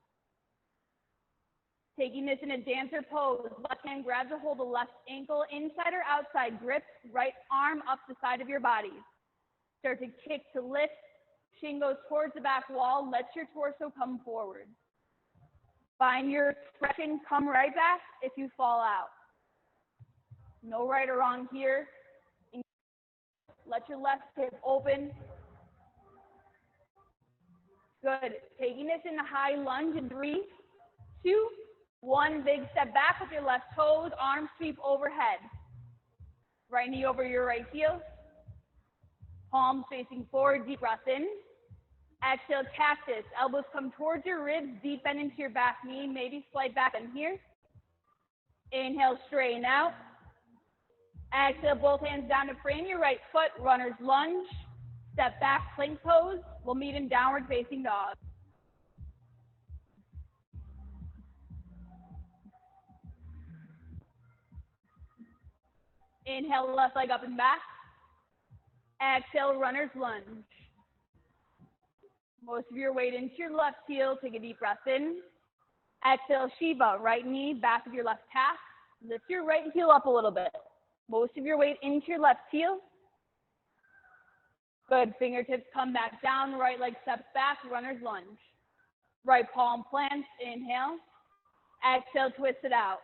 Taking this in a dancer pose. Left hand grabs a hold of left ankle, inside or outside grip. Right arm up the side of your body. Start to kick to lift. Shin goes towards the back wall. Let your torso come forward. Find your expression. Come right back if you fall out. No right or wrong here. Let your left hip open. Good. Taking this in a high lunge in 3, 2, 1. Big step back with your left toes. Arms sweep overhead. Right knee over your right heel. Palms facing forward. Deep breath in. Exhale, cactus. Elbows come towards your ribs. Deep bend into your back knee. Maybe slight back bend here. Inhale, straighten out. Exhale, both hands down to frame your right foot. Runner's lunge. Step back, plank pose. We'll meet in downward facing dog. Inhale, left leg up and back. Exhale, runner's lunge. Most of your weight into your left heel. Take a deep breath in. Exhale, Shiva. Right knee, back of your left calf. Lift your right heel up a little bit. Most of your weight into your left heel. Good. Fingertips come back down. Right leg steps back. Runner's lunge. Right palm plants. Inhale. Exhale, twist it out.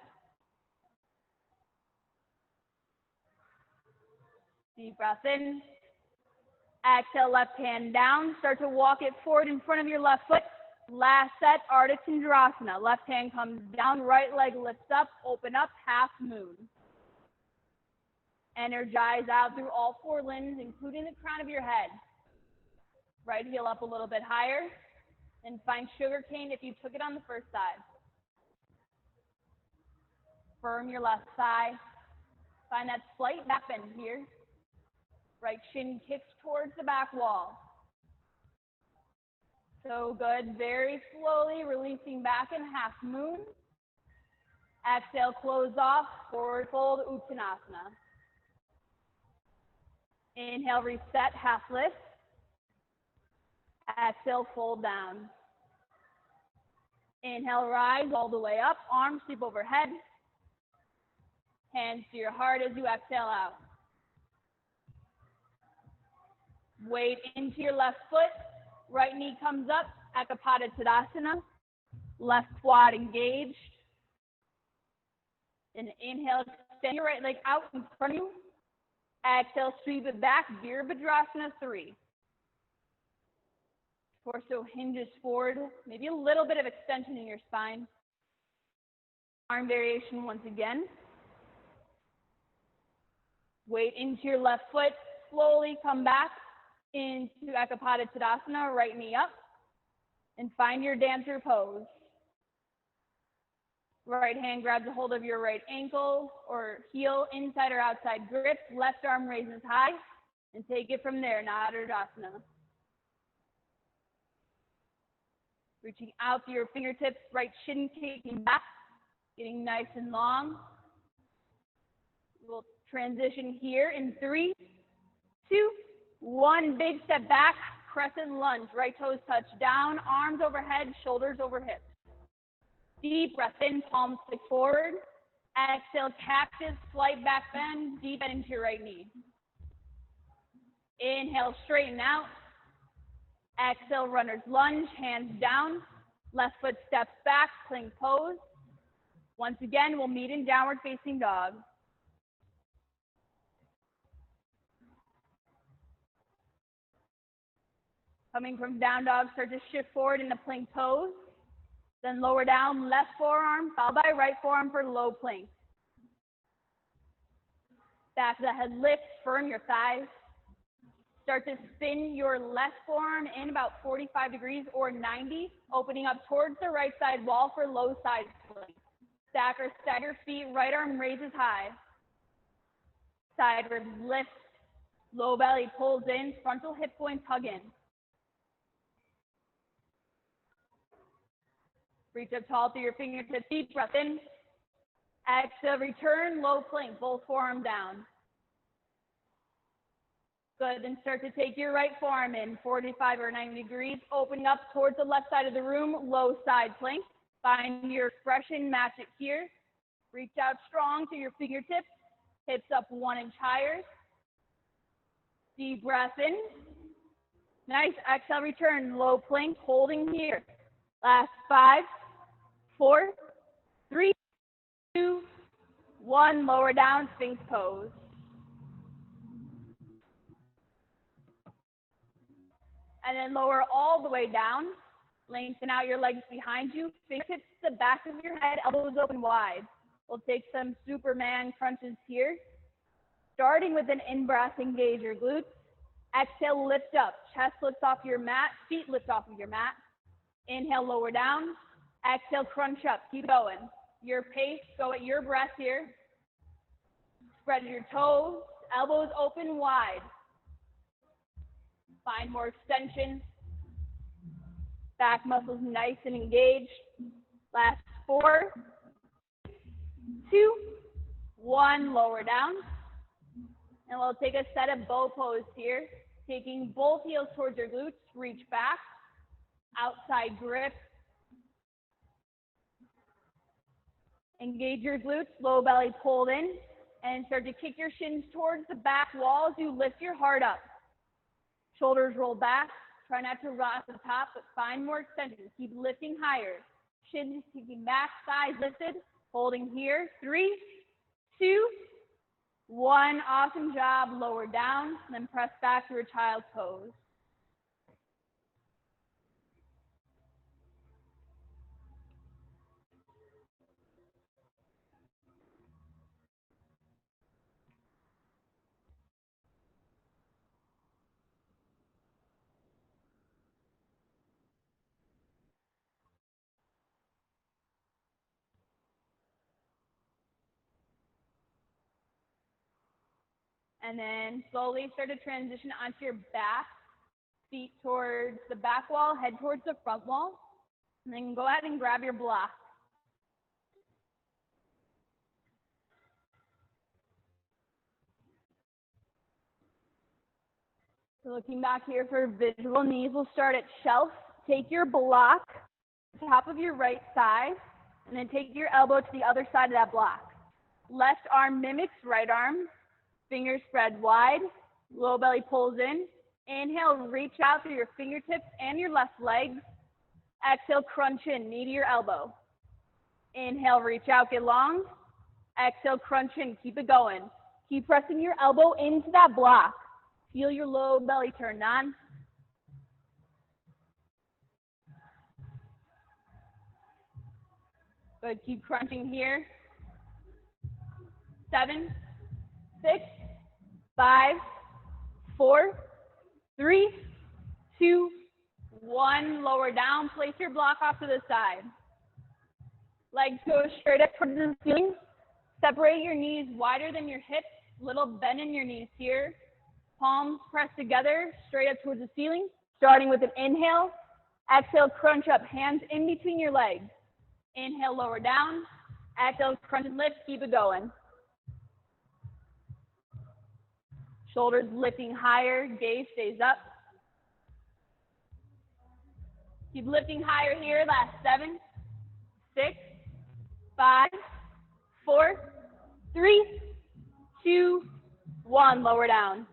Deep breath in. Exhale, left hand down. Start to walk it forward in front of your left foot. Last set, Ardha Chandrasana. Left hand comes down, right leg lifts up, open up, half moon. Energize out through all four limbs, including the crown of your head. Right heel up a little bit higher. And find sugar cane if you took it on the first side. Firm your left thigh. Find that slight back bend here. Right shin kicks towards the back wall. So good. Very slowly releasing back in half moon. Exhale, close off. Forward fold, Uttanasana. Inhale, reset, half lift. Exhale, fold down. Inhale, rise all the way up. Arms sweep overhead. Hands to your heart as you exhale out. Weight into your left foot. Right knee comes up. Ekapada Tadasana. Left quad engaged. And inhale, extend your right leg out in front of you. Exhale, sweep it back. Virabhadrasana 3. Torso hinges forward. Maybe a little bit of extension in your spine. Arm variation once again. Weight into your left foot. Slowly come back into Ekapada Tadasana, right knee up, and find your dancer pose. Right hand grabs a hold of your right ankle or heel, inside or outside grip. Left arm raises high, and take it from there, Nadarasana. Reaching out to your fingertips, right shin kicking back, getting nice and long. We'll transition here in 3, 2, 1. Big step back, crescent lunge. Right toes touch down, arms overhead, shoulders over hips. Deep breath in, palms stick forward. Exhale, cactus, slight back bend, deep bend into your right knee. Inhale, straighten out. Exhale, runner's lunge, hands down. Left foot steps back, plank pose. Once again, we'll meet in downward facing dog. Coming from down dog, start to shift forward into plank pose. Then lower down, left forearm, followed by right forearm for low plank. Back of the head lifts, firm your thighs. Start to spin your left forearm in about 45 degrees or 90, opening up towards the right side wall for low side plank. Stack or stagger feet, right arm raises high. Side ribs lift, low belly pulls in, frontal hip points hug in. Reach up tall through your fingertips, deep breath in. Exhale, return, low plank, both forearm down. Good, then start to take your right forearm in, 45 or 90 degrees, opening up towards the left side of the room, low side plank. Find your expression, match it here. Reach out strong to your fingertips, hips up 1 inch higher. Deep breath in. Nice, exhale, return, low plank, holding here. Last 5, 4, 3, 2, 1, lower down, Sphinx pose. And then lower all the way down. Lengthen out your legs behind you. Fingertips to the back of your head, elbows open wide. We'll take some Superman crunches here. Starting with an in-breath, engage your glutes. Exhale, lift up. Chest lifts off your mat. Feet lift off of your mat. Inhale, lower down. Exhale, crunch up. Keep going. Your pace, go at your breath here. Spread your toes. Elbows open wide. Find more extension. Back muscles nice and engaged. Last 4, 2, 1, lower down. And we'll take a set of bow pose here. Taking both heels towards your glutes, reach back. Outside grip. Engage your glutes, low belly pulled in. And start to kick your shins towards the back wall as you lift your heart up. Shoulders roll back. Try not to rock to the top, but find more extension. Keep lifting higher. Shins kicking back, thighs lifted. Holding here. 3, 2, 1. Awesome job. Lower down. And then press back to your child's pose. And then slowly start to transition onto your back. Feet towards the back wall, head towards the front wall. And then go ahead and grab your block. So looking back here for visual knees, we'll start at shelf. Take your block, top of your right thigh, and then take your elbow to the other side of that block. Left arm mimics right arm. Fingers spread wide. Low belly pulls in. Inhale, reach out through your fingertips and your left leg. Exhale, crunch in, knee to your elbow. Inhale, reach out, get long. Exhale, crunch in, keep it going. Keep pressing your elbow into that block. Feel your low belly turn on. Good, keep crunching here. 7, 6, 5, 4, 3, 2, 1. Lower down. Place your block off to the side. Legs go straight up towards the ceiling. Separate your knees wider than your hips. Little bend in your knees here. Palms pressed together, straight up towards the ceiling. Starting with an inhale. Exhale, crunch up. Hands in between your legs. Inhale, lower down. Exhale, crunch and lift. Keep it going. Shoulders lifting higher, gaze stays up. Keep lifting higher here, last 7, 6, 5, 4, 3, 2, 1, lower down.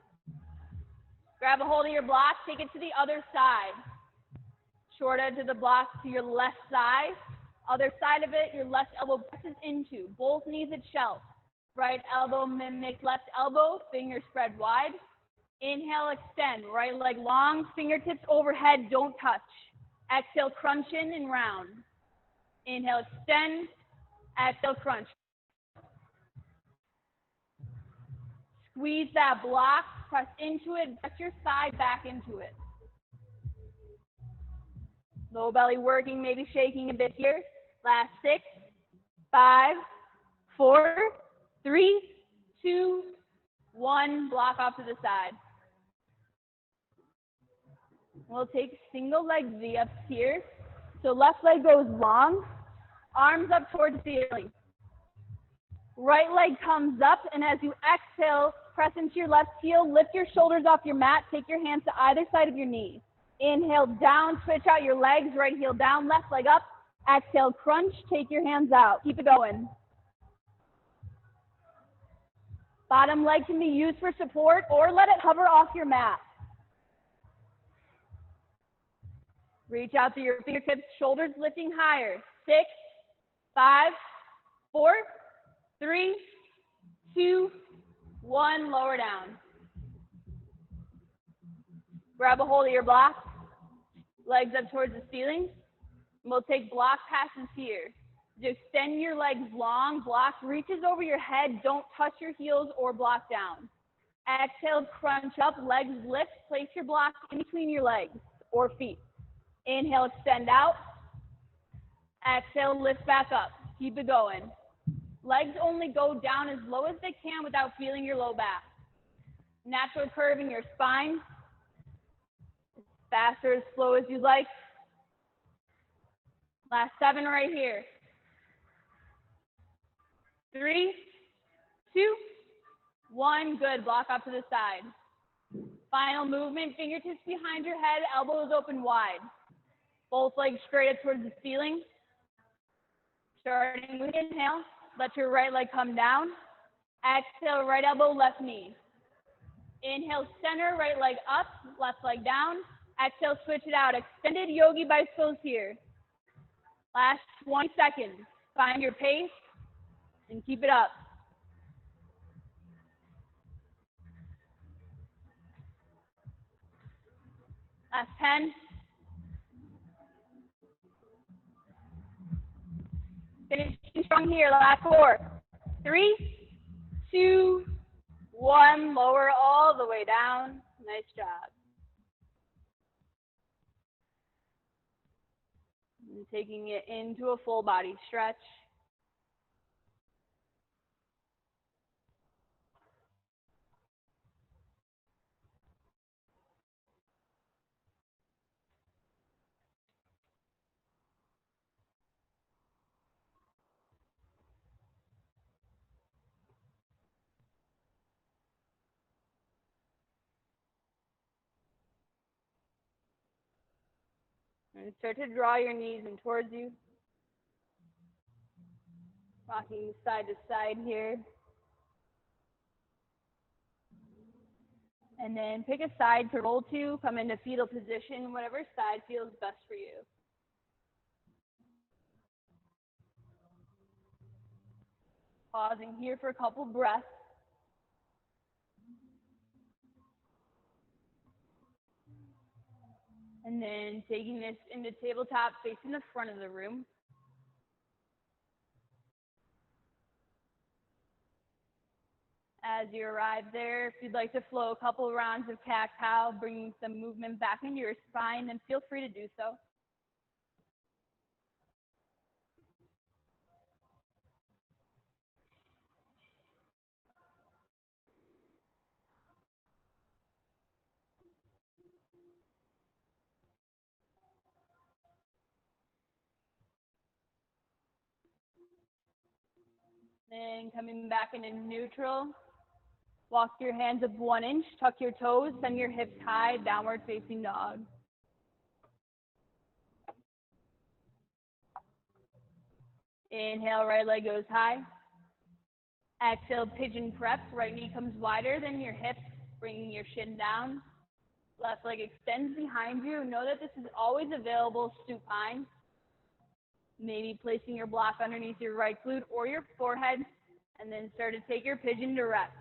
Grab a hold of your block, take it to the other side. Short edge of the block to your left side. Other side of it, your left elbow presses into, both knees at shelf. Right elbow mimics left elbow, fingers spread wide. Inhale, extend, right leg long, fingertips overhead, don't touch. Exhale, crunch in and round. Inhale, extend. Exhale, crunch. Squeeze that block, press into it, press your side back into it. Low belly working, maybe shaking a bit here. Last 6, 5, 4, 3, 2, 1. Block off to the side. We'll take single leg V-ups here. So left leg goes long, arms up towards the ceiling. Right leg comes up, and as you exhale, press into your left heel, lift your shoulders off your mat, take your hands to either side of your knee. Inhale down, switch out your legs, right heel down, left leg up. Exhale, crunch, take your hands out. Keep it going. Bottom leg can be used for support or let it hover off your mat. Reach out to your fingertips, shoulders lifting higher. 6, 5, 4, 3, 2, 1. Lower down. Grab a hold of your block. Legs up towards the ceiling. And we'll take block passes here. Just extend your legs long. Block reaches over your head. Don't touch your heels or block down. Exhale, crunch up. Legs lift. Place your block in between your legs or feet. Inhale, extend out. Exhale, lift back up. Keep it going. Legs only go down as low as they can without feeling your low back. Natural curve in your spine. As fast or as slow as you'd like. Last 7 right here. 3, 2, 1. Good. Block off to the side. Final movement. Fingertips behind your head. Elbows open wide. Both legs straight up towards the ceiling. Starting with inhale. Let your right leg come down. Exhale, right elbow, left knee. Inhale, center, right leg up, left leg down. Exhale, switch it out. Extended yogi bicycles here. Last 20 seconds. Find your pace and keep it up. Last 10. Finishing strong here. Last 4, 3, 2, 1. Lower all the way down. Nice job. And taking it into a full body stretch. And start to draw your knees in towards you. Rocking side to side here. And then pick a side to roll to. Come into fetal position, whatever side feels best for you. Pausing here for a couple breaths. And then taking this into tabletop, facing the front of the room. As you arrive there, if you'd like to flow a couple rounds of cat-cow, bringing some movement back into your spine, then feel free to do so. Then coming back into neutral. Walk your hands up 1 inch, tuck your toes, send your hips high, downward facing dog. Inhale, right leg goes high. Exhale, pigeon prep, right knee comes wider than your hips, bringing your shin down. Left leg extends behind you. Know that this is always available, supine. Maybe placing your block underneath your right glute or your forehead, and then start to take your pigeon to rest.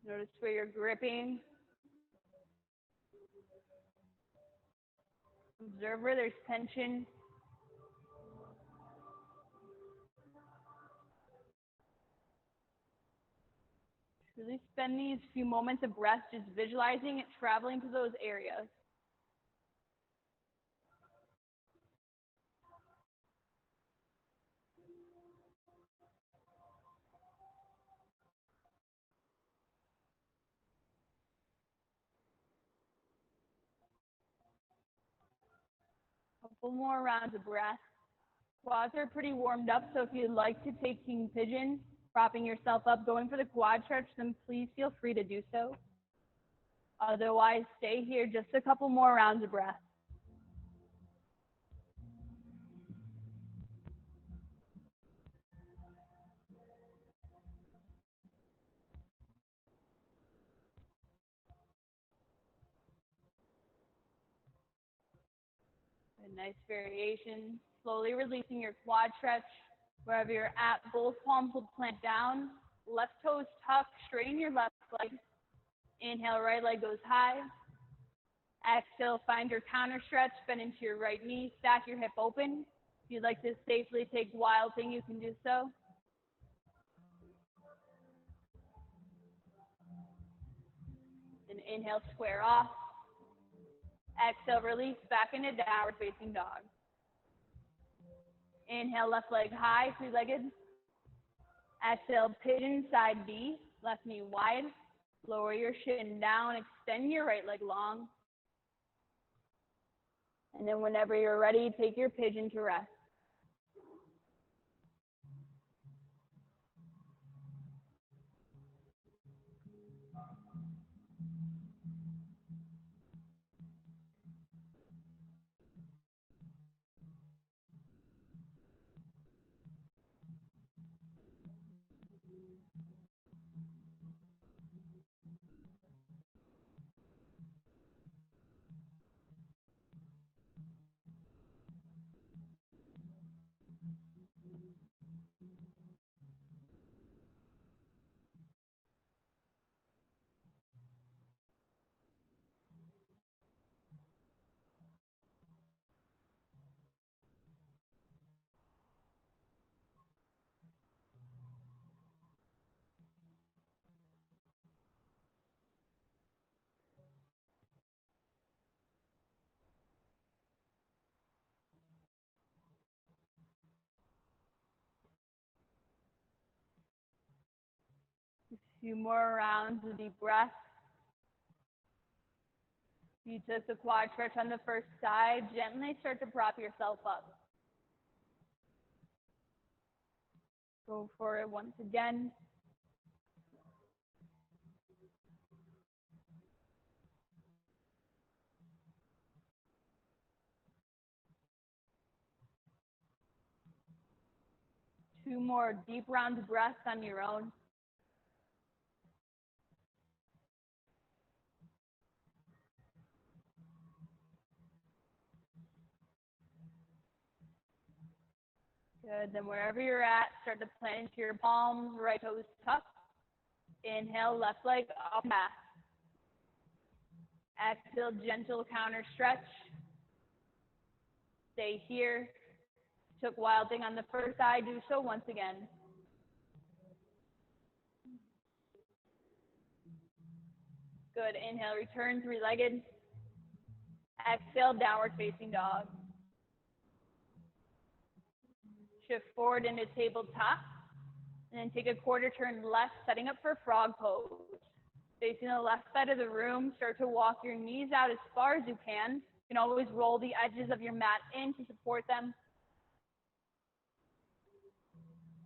Notice where you're gripping. Observe where there's tension. Really spend these few moments of breath just visualizing it traveling to those areas. Couple more rounds of breath. Quads are pretty warmed up, so if you'd like to take King Pigeon, propping yourself up, going for the quad stretch, then please feel free to do so. Otherwise, stay here just a couple more rounds of breath. A nice variation. Slowly releasing your quad stretch. Wherever you're at, both palms will plant down. Left toes tuck, straighten your left leg. Inhale, right leg goes high. Exhale, find your counter stretch, bend into your right knee, stack your hip open. If you'd like to safely take wild thing, you can do so. Then inhale, square off. Exhale, release back into downward facing dog. Inhale, left leg high, three-legged. Exhale, pigeon, side B, left knee wide. Lower your shin down, extend your right leg long. And then whenever you're ready, take your pigeon to rest. A few more rounds of deep breath. You took the quad stretch on the first side. Gently start to prop yourself up. Go for it once again. Two more deep rounds of breath on your own. Good. Then wherever you're at, start to plant into your palms, right toes tucked. Inhale, left leg up back. Exhale, gentle counter stretch. Stay here. Took wild thing on the first side, do so once again. Good. Inhale, return three-legged. Exhale, downward facing dog. Shift forward into tabletop. And then take a quarter turn left, setting up for frog pose. Facing the left side of the room, start to walk your knees out as far as you can. You can always roll the edges of your mat in to support them.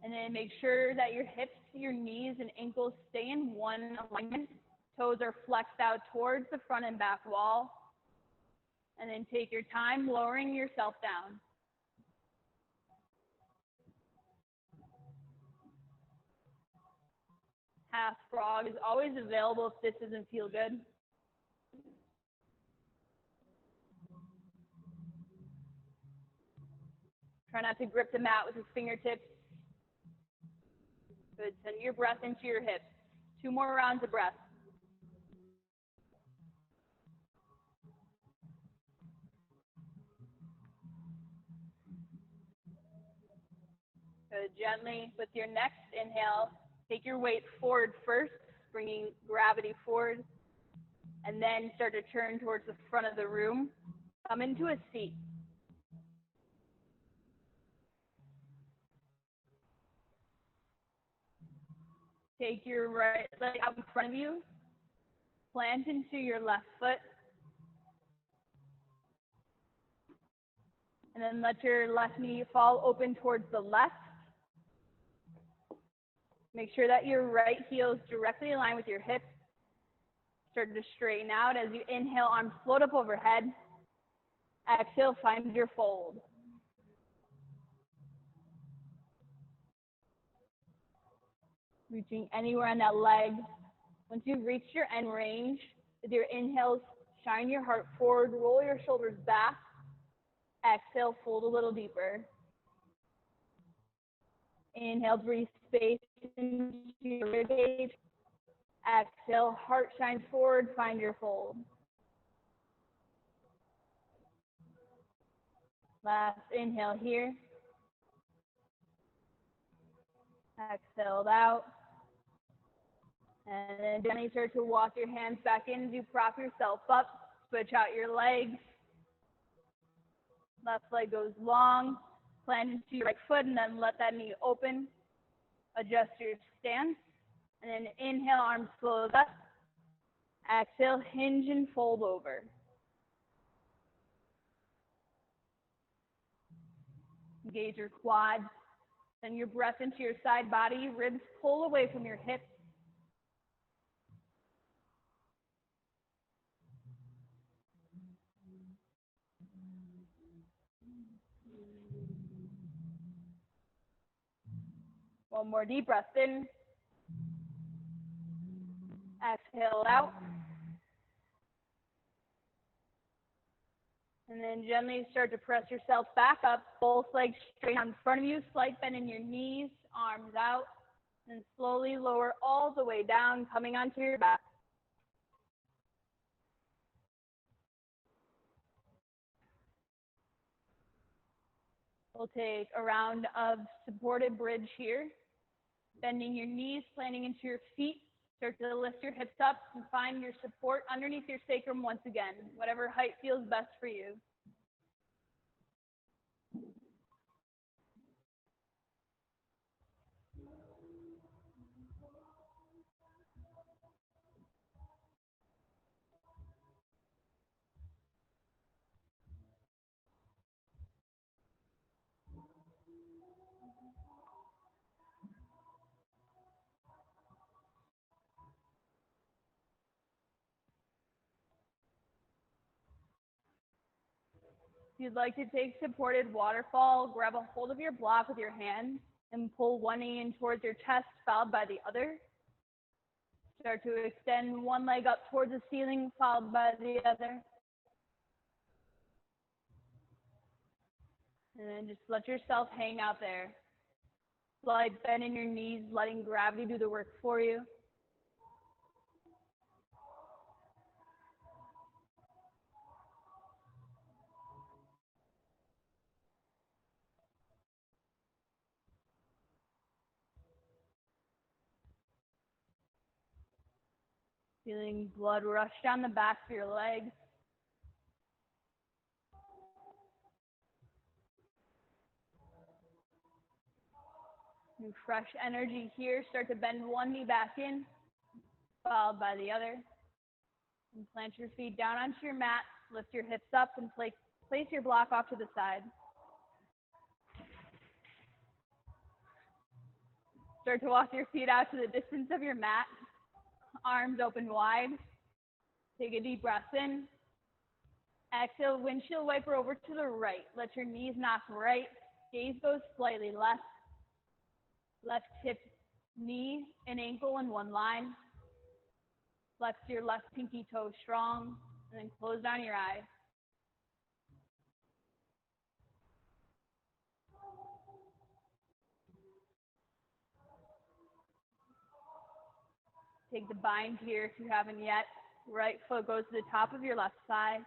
And then make sure that your hips, your knees, and ankles stay in one alignment. Toes are flexed out towards the front and back wall. And then take your time lowering yourself down. Half frog is always available if this doesn't feel good. Try not to grip the mat with your fingertips. Good. Send your breath into your hips. Two more rounds of breath. Good. Gently, with your next inhale, take your weight forward first, bringing gravity forward, and then start to turn towards the front of the room. Come into a seat. Take your right leg out in front of you, plant into your left foot, and then let your left knee fall open towards the left. Make sure that your right heel is directly aligned with your hips. Start to straighten out as you inhale, arms float up overhead. Exhale, find your fold. Reaching anywhere on that leg. Once you've reached your end range, with your inhales, shine your heart forward, roll your shoulders back. Exhale, fold a little deeper. Inhale, breathe space into your ribcage. Exhale, heart shines forward, find your fold. Last inhale here. Exhaled out. And then gently start to walk your hands back in as you prop yourself up. Switch out your legs. Left leg goes long. Plant into your right foot and then let that knee open. Adjust your stance. And then inhale, arms float up. Exhale, hinge and fold over. Engage your quads. Send your breath into your side body. Ribs pull away from your hips. One more deep breath in. Exhale out. And then gently start to press yourself back up. Both legs straight out in front of you. Slight bend in your knees, arms out. And slowly lower all the way down, coming onto your back. We'll take a round of supported bridge here. Bending your knees, planting into your feet. Start to lift your hips up and find your support underneath your sacrum once again, whatever height feels best for you. If you'd like to take supported waterfall, grab a hold of your block with your hand and pull one knee in towards your chest, followed by the other. Start to extend one leg up towards the ceiling, followed by the other. And then just let yourself hang out there. Slight bend in your knees, letting gravity do the work for you. Feeling blood rush down the back of your legs. New fresh energy here. Start to bend one knee back in, followed by the other. And plant your feet down onto your mat. Lift your hips up and place your block off to the side. Start to walk your feet out to the distance of your mat. Arms open wide. Take a deep breath in. Exhale, windshield wiper over to the right. Let your knees knock right. Gaze goes slightly left. Left hip, knee, and ankle in one line. Flex your left pinky toe strong, and then close down your eyes. Take the bind here if you haven't yet. Right foot goes to the top of your left thigh.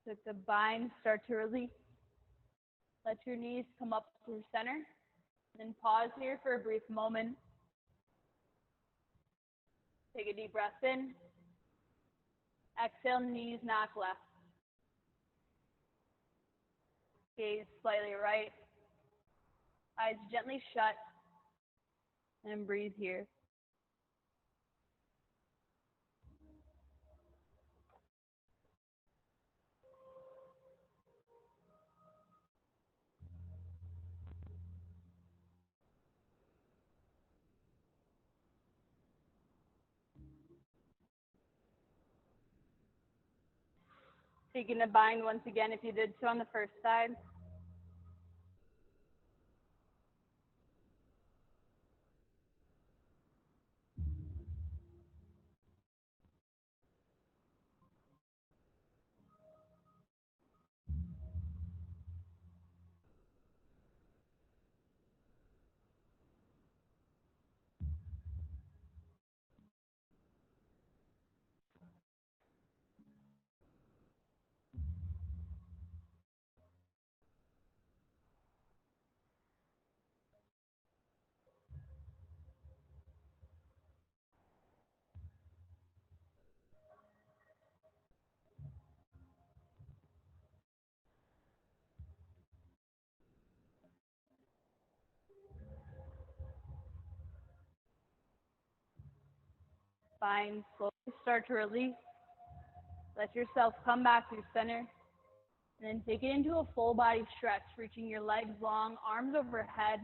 Let the bind start to release. Let your knees come up through center. Then pause here for a brief moment. Take a deep breath in. Exhale, knees knock left. Gaze slightly right. Eyes gently shut. And breathe here. Taking a bind once again if you did so on the first side. Bind, slowly start to release. Let yourself come back to center. And then take it into a full body stretch, reaching your legs long, arms overhead.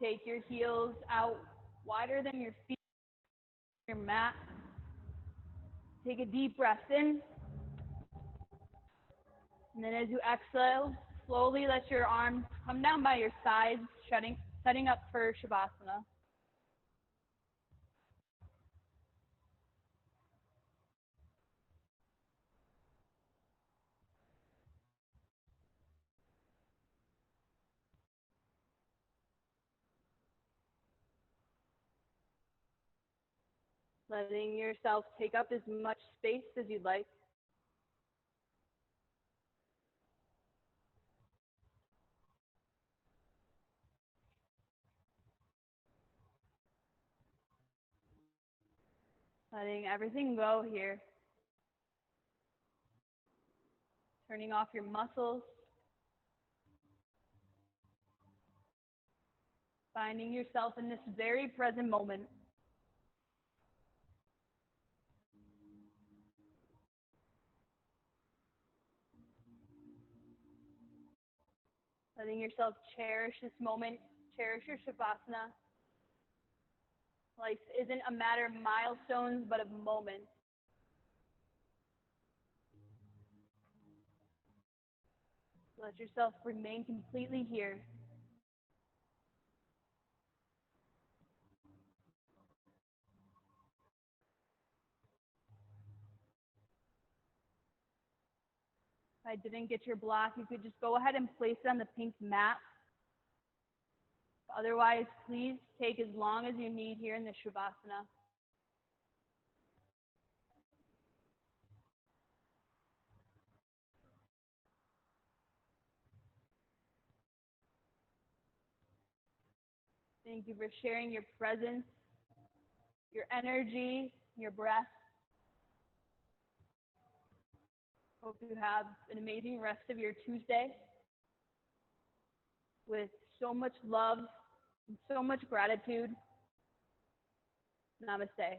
Take your heels out wider than your feet, your mat. Take a deep breath in. And then as you exhale, slowly let your arms come down by your sides, setting up for Shavasana. Letting yourself take up as much space as you'd like. Letting everything go here. Turning off your muscles. Finding yourself in this very present moment. Letting yourself cherish this moment, cherish your Shavasana. Life isn't a matter of milestones, but of moments. Let yourself remain completely here. If I didn't get your block, you could just go ahead and place it on the pink mat. Otherwise, please take as long as you need here in the Shavasana. Thank you for sharing your presence, your energy, your breath. Hope you have an amazing rest of your Tuesday with so much love and so much gratitude. Namaste.